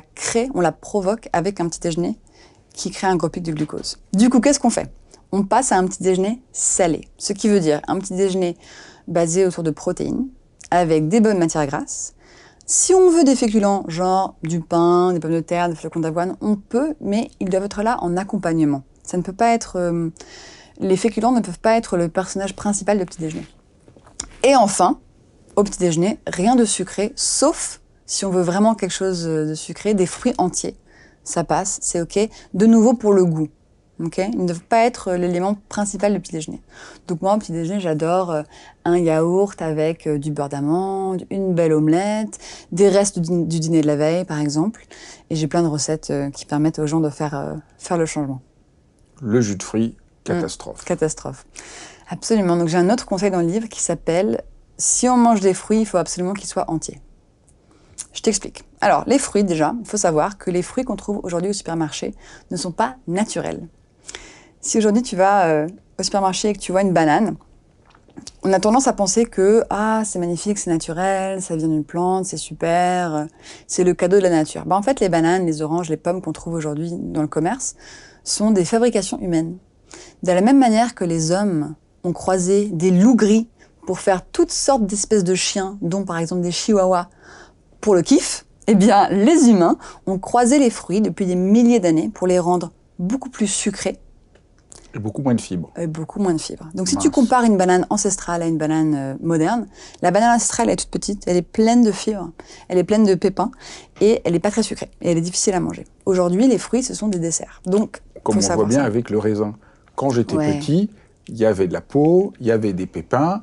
provoque avec un petit déjeuner qui crée un gros pic de glucose. Du coup, qu'est-ce qu'on fait? On passe à un petit déjeuner salé, ce qui veut dire un petit déjeuner basé autour de protéines, avec des bonnes matières grasses. Si on veut des féculents, genre du pain, des pommes de terre, des flocons d'avoine, on peut, mais ils doivent être là en accompagnement. Ça ne peut pas être... les féculents ne peuvent pas être le personnage principal du petit déjeuner. Et enfin, au petit déjeuner, rien de sucré, sauf si on veut vraiment quelque chose de sucré, des fruits entiers. Ça passe, c'est OK. De nouveau pour le goût. Okay, ils ne doivent pas être l'élément principal du petit déjeuner. Donc moi, au petit déjeuner, j'adore un yaourt avec du beurre d'amande, une belle omelette, des restes du dîner de la veille, par exemple. Et j'ai plein de recettes qui permettent aux gens de faire le changement. Le jus de fruits, catastrophe. Catastrophe. Absolument. Donc j'ai un autre conseil dans le livre qui s'appelle « Si on mange des fruits, il faut absolument qu'ils soient entiers ». Je t'explique. Alors, les fruits, déjà, il faut savoir que les fruits qu'on trouve aujourd'hui au supermarché ne sont pas naturels. Si aujourd'hui tu vas au supermarché et que tu vois une banane, on a tendance à penser que c'est magnifique, c'est naturel, ça vient d'une plante, c'est super, c'est le cadeau de la nature. En fait, les bananes, les oranges, les pommes qu'on trouve aujourd'hui dans le commerce sont des fabrications humaines. De la même manière que les hommes ont croisé des loups gris pour faire toutes sortes d'espèces de chiens, dont par exemple des chihuahuas, pour le kiff, eh bien, les humains ont croisé les fruits depuis des milliers d'années pour les rendre beaucoup plus sucrés. Et beaucoup moins de fibres. Et beaucoup moins de fibres. Donc si tu compares une banane ancestrale à une banane moderne, la banane ancestrale est toute petite, elle est pleine de fibres, elle est pleine de pépins, et elle n'est pas très sucrée, et elle est difficile à manger. Aujourd'hui, les fruits, ce sont des desserts. Donc, comme on voit bien avec le raisin. Quand j'étais petit, il y avait de la peau, il y avait des pépins.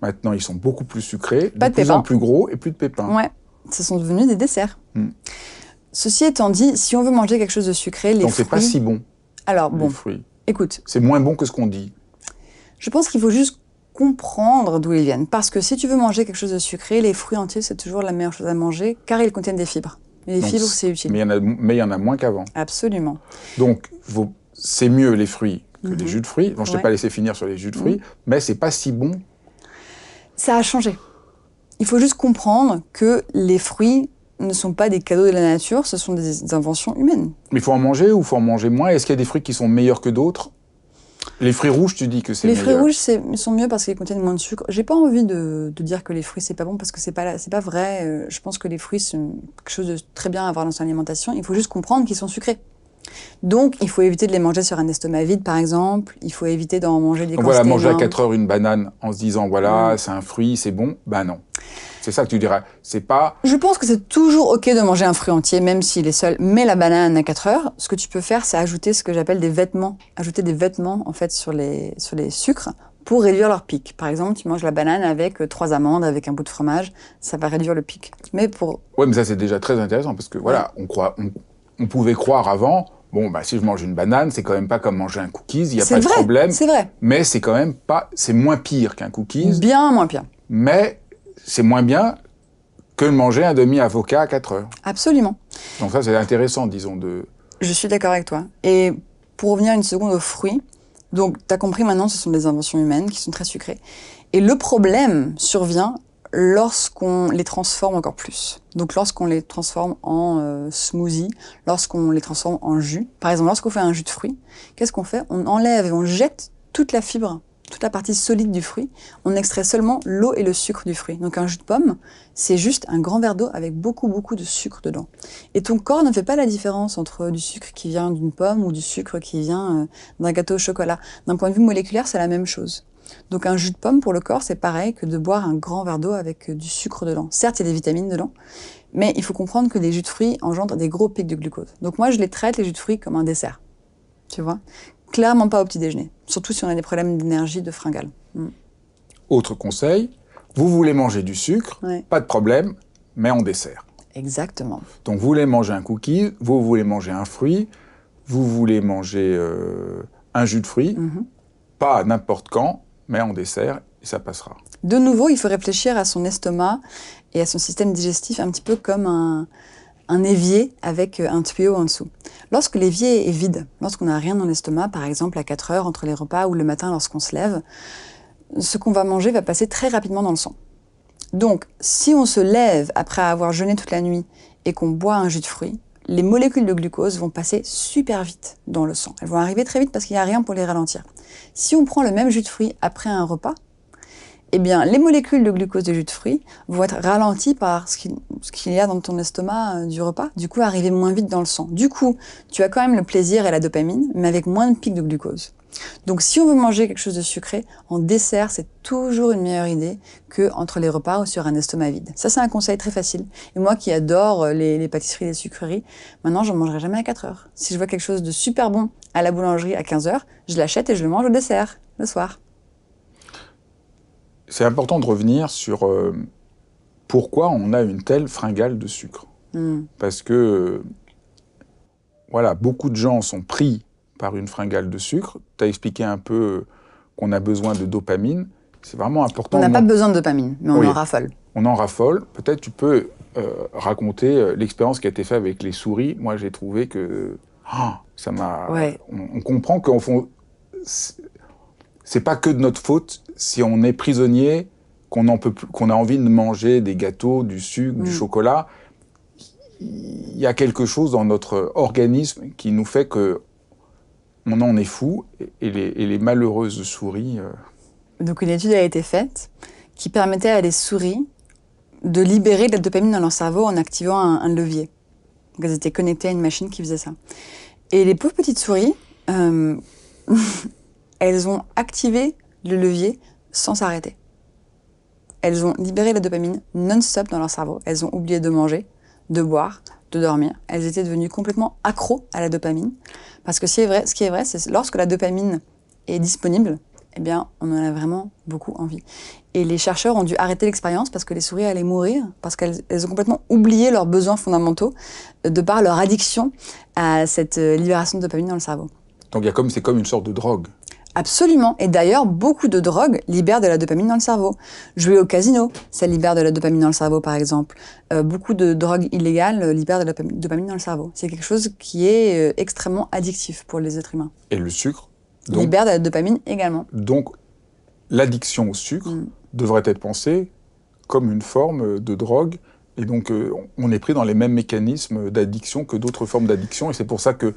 Maintenant, ils sont beaucoup plus sucrés, de plus en plus gros et plus de pépins. Ouais, ce sont devenus des desserts. Ceci étant dit, si on veut manger quelque chose de sucré, les Donc fruits... c'est pas si bon, Alors les bon, fruits. écoute, C'est moins bon que ce qu'on dit. je pense qu'il faut juste comprendre d'où ils viennent. Parce que si tu veux manger quelque chose de sucré, les fruits entiers, c'est toujours la meilleure chose à manger, car ils contiennent des fibres. Et les Donc, fibres, c'est utile. Mais il y en a moins qu'avant. Absolument. Donc, c'est mieux les fruits que les jus de fruits. Bon, je ne t'ai Ouais. pas laissé finir sur les jus de fruits, mais c'est pas si bon. Ça a changé. Il faut juste comprendre que les fruits ne sont pas des cadeaux de la nature, ce sont des inventions humaines. Mais il faut en manger ou il faut en manger moins? Est-ce qu'il y a des fruits qui sont meilleurs que d'autres? Les fruits rouges, tu dis que c'est Les meilleur. fruits rouges sont mieux parce qu'ils contiennent moins de sucre. J'ai pas envie de dire que les fruits c'est pas bon parce que c'est pas vrai. Je pense que les fruits c'est quelque chose de très bien à avoir dans son alimentation. Il faut juste comprendre qu'ils sont sucrés. Donc il faut éviter de les manger sur un estomac vide par exemple. Il faut éviter d'en manger des Donc voilà, quantités manger à énormes. 4 heures une banane en se disant voilà, c'est un fruit, c'est bon. Ben non. C'est ça que tu diras. C'est pas. Je pense que c'est toujours ok de manger un fruit entier, même s'il est seul. Mais la banane à 4 heures, ce que tu peux faire, c'est ajouter ce que j'appelle des vêtements. Ajouter des vêtements, en fait, sur les sucres pour réduire leur pic. Par exemple, tu manges la banane avec 3 amandes, avec un bout de fromage, ça va réduire le pic. Mais pour... Ouais, mais ça c'est déjà très intéressant parce que voilà, on pouvait croire avant. Bon, bah, si je mange une banane, c'est quand même pas comme manger un cookies, il n'y a pas de problème. C'est vrai. Mais c'est quand même pas. C'est moins pire qu'un cookies. Bien moins pire. Mais c'est moins bien que de manger un demi-avocat à 4 heures. Absolument. Donc ça, c'est intéressant, disons, de... Je suis d'accord avec toi. Et pour revenir une seconde aux fruits, donc tu as compris maintenant, ce sont des inventions humaines qui sont très sucrées. Et le problème survient lorsqu'on les transforme encore plus. Donc lorsqu'on les transforme en smoothie, lorsqu'on les transforme en jus. Par exemple, lorsqu'on fait un jus de fruits, qu'est-ce qu'on fait? On enlève et on jette toute la fibre, toute la partie solide du fruit. On extrait seulement l'eau et le sucre du fruit. Donc un jus de pomme, c'est juste un grand verre d'eau avec beaucoup de sucre dedans. Et ton corps ne fait pas la différence entre du sucre qui vient d'une pomme ou du sucre qui vient d'un gâteau au chocolat. D'un point de vue moléculaire, c'est la même chose. Donc un jus de pomme pour le corps, c'est pareil que de boire un grand verre d'eau avec du sucre dedans. Certes, il y a des vitamines dedans, mais il faut comprendre que les jus de fruits engendrent des gros pics de glucose. Donc moi, je les traite, les jus de fruits, comme un dessert. Tu vois? Clairement pas au petit déjeuner. Surtout si on a des problèmes d'énergie, de fringales. Autre conseil, vous voulez manger du sucre, Ouais. pas de problème, mais en dessert. Exactement. Donc vous voulez manger un cookie, vous voulez manger un fruit, vous voulez manger un jus de fruits, pas n'importe quand, mais en dessert, et ça passera. De nouveau, il faut réfléchir à son estomac et à son système digestif un petit peu comme un évier avec un tuyau en dessous. Lorsque l'évier est vide, lorsqu'on n'a rien dans l'estomac, par exemple à 4 heures entre les repas ou le matin lorsqu'on se lève, ce qu'on va manger va passer très rapidement dans le sang. Donc, si on se lève après avoir jeûné toute la nuit et qu'on boit un jus de fruits, les molécules de glucose vont passer super vite dans le sang. Elles vont arriver très vite parce qu'il n'y a rien pour les ralentir. Si on prend le même jus de fruits après un repas, eh bien, les molécules de glucose du jus de fruits vont être ralenties par ce qu'il y a dans ton estomac du repas, du coup arriver moins vite dans le sang. Du coup, tu as quand même le plaisir et la dopamine, mais avec moins de pics de glucose. Donc si on veut manger quelque chose de sucré, en dessert, c'est toujours une meilleure idée que entre les repas ou sur un estomac vide. Ça, c'est un conseil très facile. Et moi qui adore les pâtisseries et les sucreries, maintenant, j'en mangerai jamais à 4 heures. Si je vois quelque chose de super bon à la boulangerie à 15 heures, je l'achète et je le mange au dessert, le soir. C'est important de revenir sur pourquoi on a une telle fringale de sucre. Parce que, voilà, beaucoup de gens sont pris par une fringale de sucre. Tu as expliqué un peu qu'on a besoin de dopamine. C'est vraiment important. On n'a pas besoin de dopamine, mais on en raffole. On en raffole. Peut-être tu peux raconter l'expérience qui a été faite avec les souris. Moi, j'ai trouvé que ça m'a... Ouais. On comprend qu'en fond, c'est pas que de notre faute si on est prisonnier, qu'on a envie de manger des gâteaux, du sucre, du chocolat. Il y a quelque chose dans notre organisme qui nous fait que on en est fou, et les malheureuses souris... Donc une étude a été faite qui permettait à des souris de libérer de la dopamine dans leur cerveau en activant un levier. Donc elles étaient connectées à une machine qui faisait ça. Et les pauvres petites souris, elles ont activé le levier sans s'arrêter. Elles ont libéré la dopamine non-stop dans leur cerveau. Elles ont oublié de manger, de boire, de dormir. Elles étaient devenues complètement accros à la dopamine. Parce que ce qui est vrai, c'est que lorsque la dopamine est disponible, eh bien, on en a vraiment beaucoup envie. Et les chercheurs ont dû arrêter l'expérience parce que les souris allaient mourir, parce qu'elles ont complètement oublié leurs besoins fondamentaux de par leur addiction à cette libération de dopamine dans le cerveau. Donc c'est comme une sorte de drogue. Absolument. Et d'ailleurs, beaucoup de drogues libèrent de la dopamine dans le cerveau. Jouer au casino, ça libère de la dopamine dans le cerveau, par exemple. Beaucoup de drogues illégales libèrent de la dopamine dans le cerveau. C'est quelque chose qui est extrêmement addictif pour les êtres humains. Et le sucre libère de la dopamine également. Donc, l'addiction au sucre devrait être pensée comme une forme de drogue. Et donc, on est pris dans les mêmes mécanismes d'addiction que d'autres formes d'addiction. Et c'est pour ça que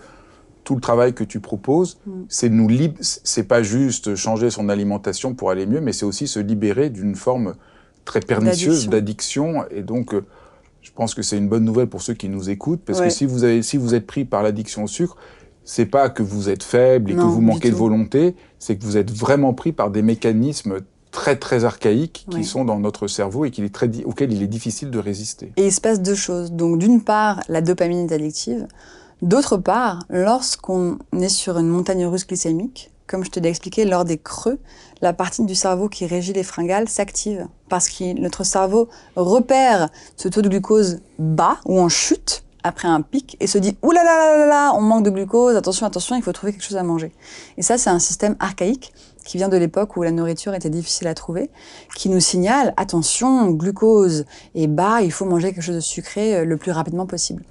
tout le travail que tu proposes, c'est pas juste changer son alimentation pour aller mieux, mais c'est aussi se libérer d'une forme très pernicieuse d'addiction. Et donc, je pense que c'est une bonne nouvelle pour ceux qui nous écoutent, parce que si vous êtes pris par l'addiction au sucre, c'est pas que vous êtes faible et que vous manquez de volonté, c'est que vous êtes vraiment pris par des mécanismes très très archaïques qui sont dans notre cerveau et auxquels il est difficile de résister. Et il se passe deux choses. Donc d'une part, la dopamine est addictive. D'autre part, lorsqu'on est sur une montagne russe glycémique, comme je te l'ai expliqué, lors des creux, la partie du cerveau qui régit les fringales s'active parce que notre cerveau repère ce taux de glucose bas ou en chute après un pic et se dit « Ouh là là là là, on manque de glucose, attention, attention, il faut trouver quelque chose à manger ». Et ça, c'est un système archaïque qui vient de l'époque où la nourriture était difficile à trouver, qui nous signale « Attention, glucose est bas, il faut manger quelque chose de sucré le plus rapidement possible ».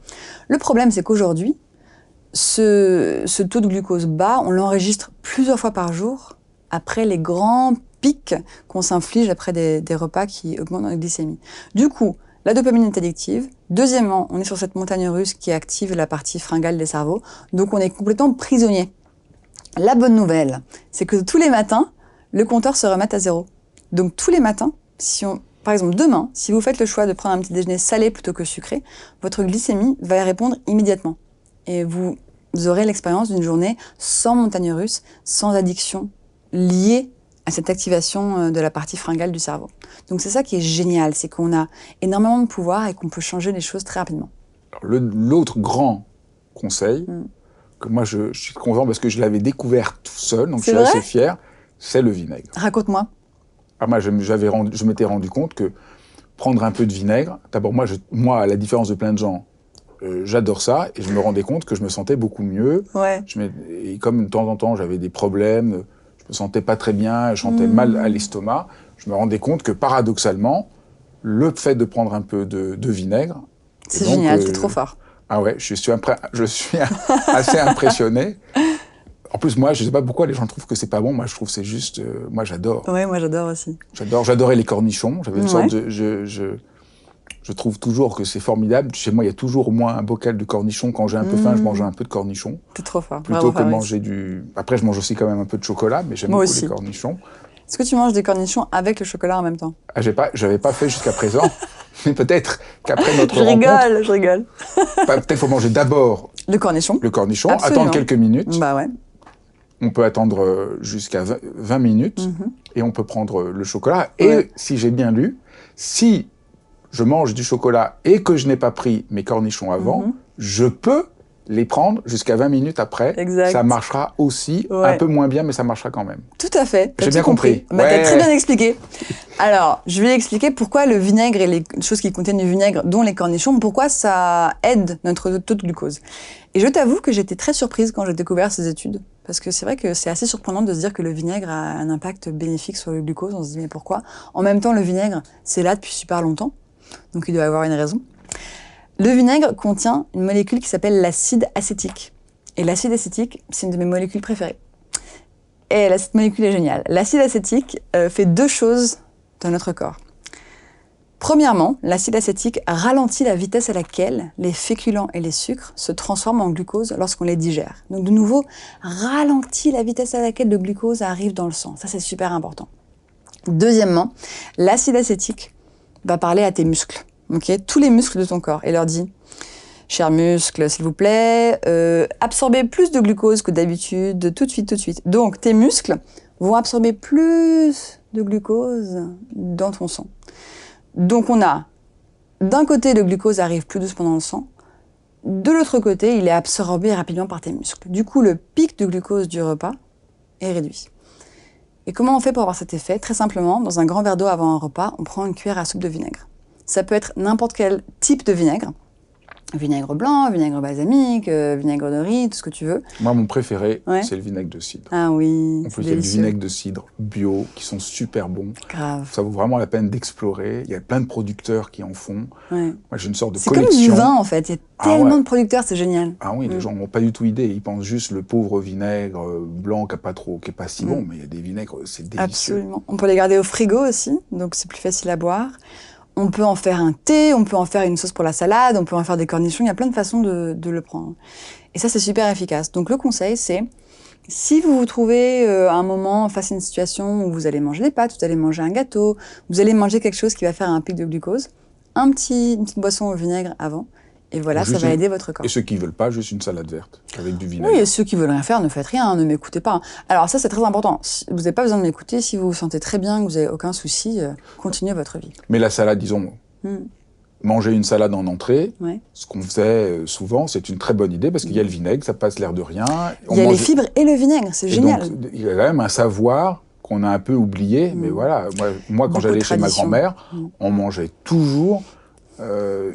Le problème, c'est qu'aujourd'hui, ce taux de glucose bas, on l'enregistre plusieurs fois par jour après les grands pics qu'on s'inflige après des repas qui augmentent notre glycémie. Du coup, la dopamine est addictive. Deuxièmement, on est sur cette montagne russe qui active la partie fringale des cerveaux. Donc, on est complètement prisonnier. La bonne nouvelle, c'est que tous les matins, le compteur se remet à zéro. Donc, tous les matins, par exemple, demain, si vous faites le choix de prendre un petit déjeuner salé plutôt que sucré, votre glycémie va y répondre immédiatement. Et vous aurez l'expérience d'une journée sans montagne russe, sans addiction liée à cette activation de la partie fringale du cerveau. Donc c'est ça qui est génial, c'est qu'on a énormément de pouvoir et qu'on peut changer les choses très rapidement. L'autre grand conseil, que moi je suis content parce que je l'avais découvert tout seul, donc je suis assez fier, c'est le vinaigre. Raconte-moi. Moi, je m'étais rendu compte que prendre un peu de vinaigre, d'abord moi, à la différence de plein de gens, j'adore ça, et je me rendais compte que je me sentais beaucoup mieux. Ouais. Et comme de temps en temps j'avais des problèmes, je me sentais pas très bien, je sentais mal à l'estomac, je me rendais compte que paradoxalement, le fait de prendre un peu de vinaigre... C'est génial, t'es trop fort. Ah ouais, je suis assez impressionné. En plus, moi, je sais pas pourquoi les gens trouvent que c'est pas bon. Moi, je trouve que c'est juste... moi, j'adore. Ouais, moi, j'adore aussi. J'adorais les cornichons. J'avais une sorte de... Je trouve toujours que c'est formidable. Chez moi, il y a toujours au moins un bocal de cornichons. Quand j'ai un peu faim, je mange un peu de cornichons. T'es trop fort. Plutôt que manger du... Après, je mange aussi quand même un peu de chocolat, mais j'aime beaucoup les cornichons. Est-ce que tu manges des cornichons avec le chocolat en même temps? J'avais pas fait jusqu'à présent, mais peut-être qu'après notre rencontre... Je rigole. Peut-être qu'il faut manger d'abord... Le cornichon. Attendre quelques minutes. Bah ouais. On peut attendre jusqu'à 20 minutes et on peut prendre le chocolat. Et si j'ai bien lu, si je mange du chocolat et que je n'ai pas pris mes cornichons avant, je peux les prendre jusqu'à 20 minutes après. Exact. Ça marchera aussi, un peu moins bien, mais ça marchera quand même. Tout à fait. J'ai bien compris. T'as très bien expliqué. Alors, je vais expliquer pourquoi le vinaigre et les choses qui contiennent du vinaigre, dont les cornichons, pourquoi ça aide notre taux de glucose. Et je t'avoue que j'étais très surprise quand j'ai découvert ces études. Parce que c'est vrai que c'est assez surprenant de se dire que le vinaigre a un impact bénéfique sur le glucose. On se dit, mais pourquoi? En même temps, le vinaigre, c'est là depuis super longtemps. Donc, il doit y avoir une raison. Le vinaigre contient une molécule qui s'appelle l'acide acétique. Et l'acide acétique, c'est une de mes molécules préférées. Et cette molécule est géniale. L'acide acétique fait deux choses dans notre corps. Premièrement, l'acide acétique ralentit la vitesse à laquelle les féculents et les sucres se transforment en glucose lorsqu'on les digère. Donc de nouveau, ralentit la vitesse à laquelle le glucose arrive dans le sang. Ça, c'est super important. Deuxièmement, l'acide acétique va parler à tes muscles. Okay, tous les muscles de ton corps, et leur dit « Chers muscles, s'il vous plaît, absorbez plus de glucose que d'habitude, tout de suite, tout de suite. » Donc, tes muscles vont absorber plus de glucose dans ton sang. Donc, on a, d'un côté, le glucose arrive plus doucement dans le sang, de l'autre côté, il est absorbé rapidement par tes muscles. Du coup, le pic de glucose du repas est réduit. Et comment on fait pour avoir cet effet? Très simplement, dans un grand verre d'eau avant un repas, on prend une cuillère à soupe de vinaigre. Ça peut être n'importe quel type de vinaigre. Vinaigre blanc, vinaigre balsamique, vinaigre de riz, tout ce que tu veux. Moi, mon préféré, Ouais. c'est le vinaigre de cidre. Ah oui, En c'est plus, il y a du délicieux. vinaigre de cidre bio, qui sont super bons. Grave. Ça vaut vraiment la peine d'explorer. Il y a plein de producteurs qui en font. Ouais. Moi, j'ai une sorte de C'est comme collection. du vin, en fait. Il y a Ah tellement ouais. de producteurs, c'est génial. Ah oui, les gens n'ont pas du tout idée. Ils pensent juste le pauvre vinaigre blanc qui est pas si bon, mais il y a des vinaigres, c'est délicieux. Absolument. On peut les garder au frigo aussi, donc c'est plus facile à boire. On peut en faire un thé, on peut en faire une sauce pour la salade, on peut en faire des cornichons, il y a plein de façons de le prendre. Et ça, c'est super efficace. Donc le conseil, c'est, si vous vous trouvez à un moment face à une situation où vous allez manger des pâtes, vous allez manger un gâteau, vous allez manger quelque chose qui va faire un pic de glucose, une petite boisson au vinaigre avant, et voilà, ça va aider votre corps. Et ceux qui ne veulent pas, juste une salade verte avec du vinaigre. Oui, et ceux qui veulent rien faire, ne faites rien, ne m'écoutez pas. Alors ça, c'est très important. Vous n'avez pas besoin de m'écouter. Si vous vous sentez très bien, que vous n'avez aucun souci, continuez votre vie. Mais la salade, disons, manger une salade en entrée, Ouais. ce qu'on faisait souvent, c'est une très bonne idée parce qu'il y a le vinaigre, ça passe l'air de rien. Il y a les fibres et le vinaigre, c'est génial. Donc, il y a quand même un savoir qu'on a un peu oublié, mais voilà. Moi quand j'allais chez ma grand-mère, on mangeait toujours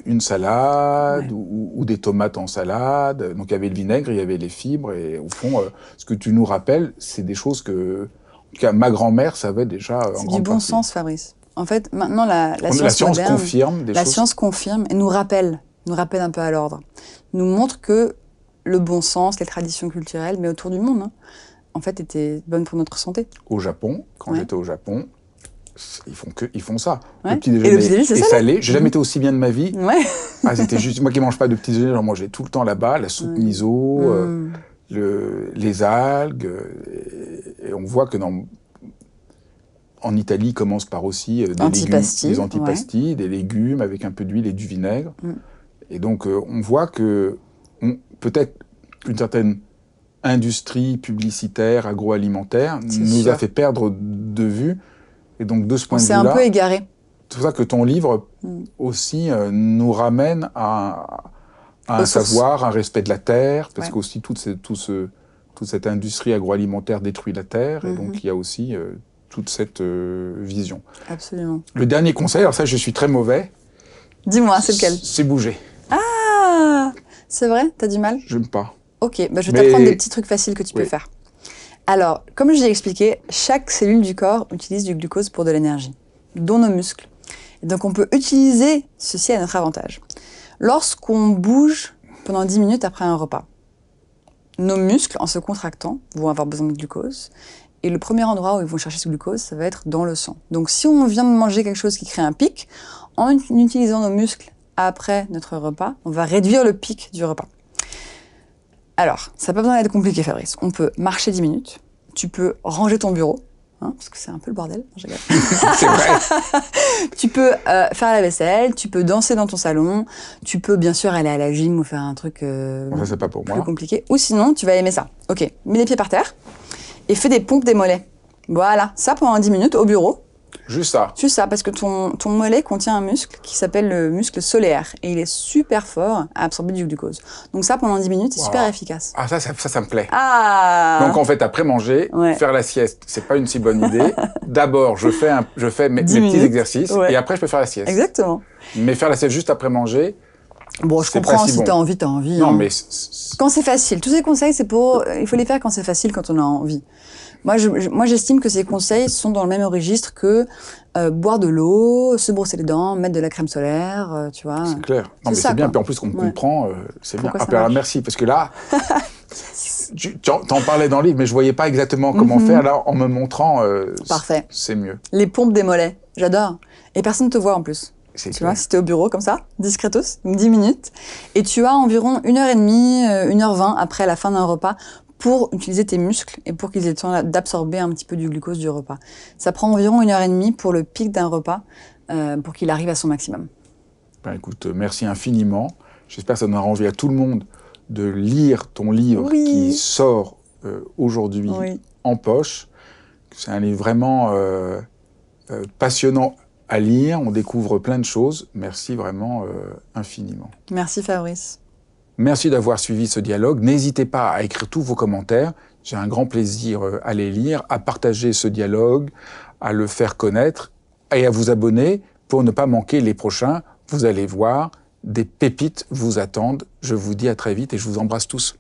une salade ou des tomates en salade. Donc il y avait le vinaigre, il y avait les fibres, et au fond, ce que tu nous rappelles, c'est des choses que ma grand-mère savait déjà en grande partie. C'est du bon sens, Fabrice. En fait, maintenant, la science moderne, confirme des choses. La science confirme et nous rappelle un peu à l'ordre. Nous montre que le bon sens, les traditions culturelles, mais autour du monde, en fait, étaient bonnes pour notre santé. Au Japon, quand j'étais au Japon, ils font ça. Ouais. Le petit déjeuner est salé. J'ai jamais été aussi bien de ma vie. Ouais. Ah, c'était juste moi qui mange pas de petit déjeuner, j'en mangeais tout le temps là-bas, la soupe miso, les algues, et on voit que en Italie, ils commencent par aussi des antipastilles, des légumes avec un peu d'huile et du vinaigre. Et donc, on voit que peut-être une certaine industrie publicitaire, agroalimentaire, nous a fait perdre de vue. Et donc, de ce point de vue-là... On s'est un peu égaré. C'est pour ça que ton livre aussi nous ramène à un savoir, un respect de la terre, parce qu'aussi toute cette industrie agroalimentaire détruit la terre, et donc il y a aussi toute cette vision. Absolument. Le dernier conseil, alors ça je suis très mauvais. Dis-moi, c'est lequel? C'est bouger. Ah, c'est vrai? T'as du mal? J'aime pas. Ok, bah je vais t'apprendre des petits trucs faciles que tu peux faire. Alors, comme je l'ai expliqué, chaque cellule du corps utilise du glucose pour de l'énergie, dont nos muscles. Et donc on peut utiliser ceci à notre avantage. Lorsqu'on bouge pendant 10 minutes après un repas, nos muscles, en se contractant, vont avoir besoin de glucose. Et le premier endroit où ils vont chercher ce glucose, ça va être dans le sang. Donc si on vient de manger quelque chose qui crée un pic, en utilisant nos muscles après notre repas, on va réduire le pic du repas. Alors, ça n'a pas besoin d'être compliqué, Fabrice. On peut marcher 10 minutes, tu peux ranger ton bureau, parce que c'est un peu le bordel. C'est vrai. Tu peux faire la vaisselle, tu peux danser dans ton salon, tu peux bien sûr aller à la gym ou faire un truc ça, c'est pas pour plus moi. compliqué. Ou sinon, tu vas aimer ça. Ok, mets les pieds par terre et fais des pompes des mollets. Voilà, ça pendant 10 minutes au bureau. Juste ça. Juste ça, parce que ton mollet contient un muscle qui s'appelle le muscle solaire et il est super fort à absorber du glucose. Donc ça, pendant 10 minutes, c'est super efficace. Ah, ça me plaît. Ah. Donc en fait, après manger, faire la sieste, c'est pas une si bonne idée. D'abord, je fais mes petits exercices et après, je peux faire la sieste. Exactement. Mais faire la sieste juste après manger, bon, je comprends, si t'as envie, t'as envie. Non, mais... Quand c'est facile. Tous ces conseils, c'est pour... Il faut les faire quand c'est facile, quand on a envie. Moi, j'estime que ces conseils sont dans le même registre que boire de l'eau, se brosser les dents, mettre de la crème solaire, tu vois. C'est clair. Non, mais c'est bien. Puis en plus, qu'on comprend, c'est bien. Alors, merci, parce que là, t'en parlais dans le livre, mais je voyais pas exactement comment faire. Là, en me montrant, parfait. C'est mieux. Les pompes des mollets, j'adore. Et personne ne te voit en plus. Tu vois, si t'es au bureau comme ça, discretos, 10 minutes, et tu as environ 1h30, 1h20 après la fin d'un repas pour utiliser tes muscles et pour qu'ils aient le temps d'absorber un petit peu du glucose du repas. Ça prend environ 1h30 pour le pic d'un repas, pour qu'il arrive à son maximum. Ben écoute, merci infiniment. J'espère que ça donnera envie à tout le monde de lire ton livre qui sort aujourd'hui en poche. C'est un livre vraiment passionnant à lire, on découvre plein de choses. Merci vraiment infiniment. Merci Fabrice. Merci d'avoir suivi ce dialogue. N'hésitez pas à écrire tous vos commentaires. J'ai un grand plaisir à les lire, à partager ce dialogue, à le faire connaître et à vous abonner pour ne pas manquer les prochains. Vous allez voir, des pépites vous attendent. Je vous dis à très vite et je vous embrasse tous.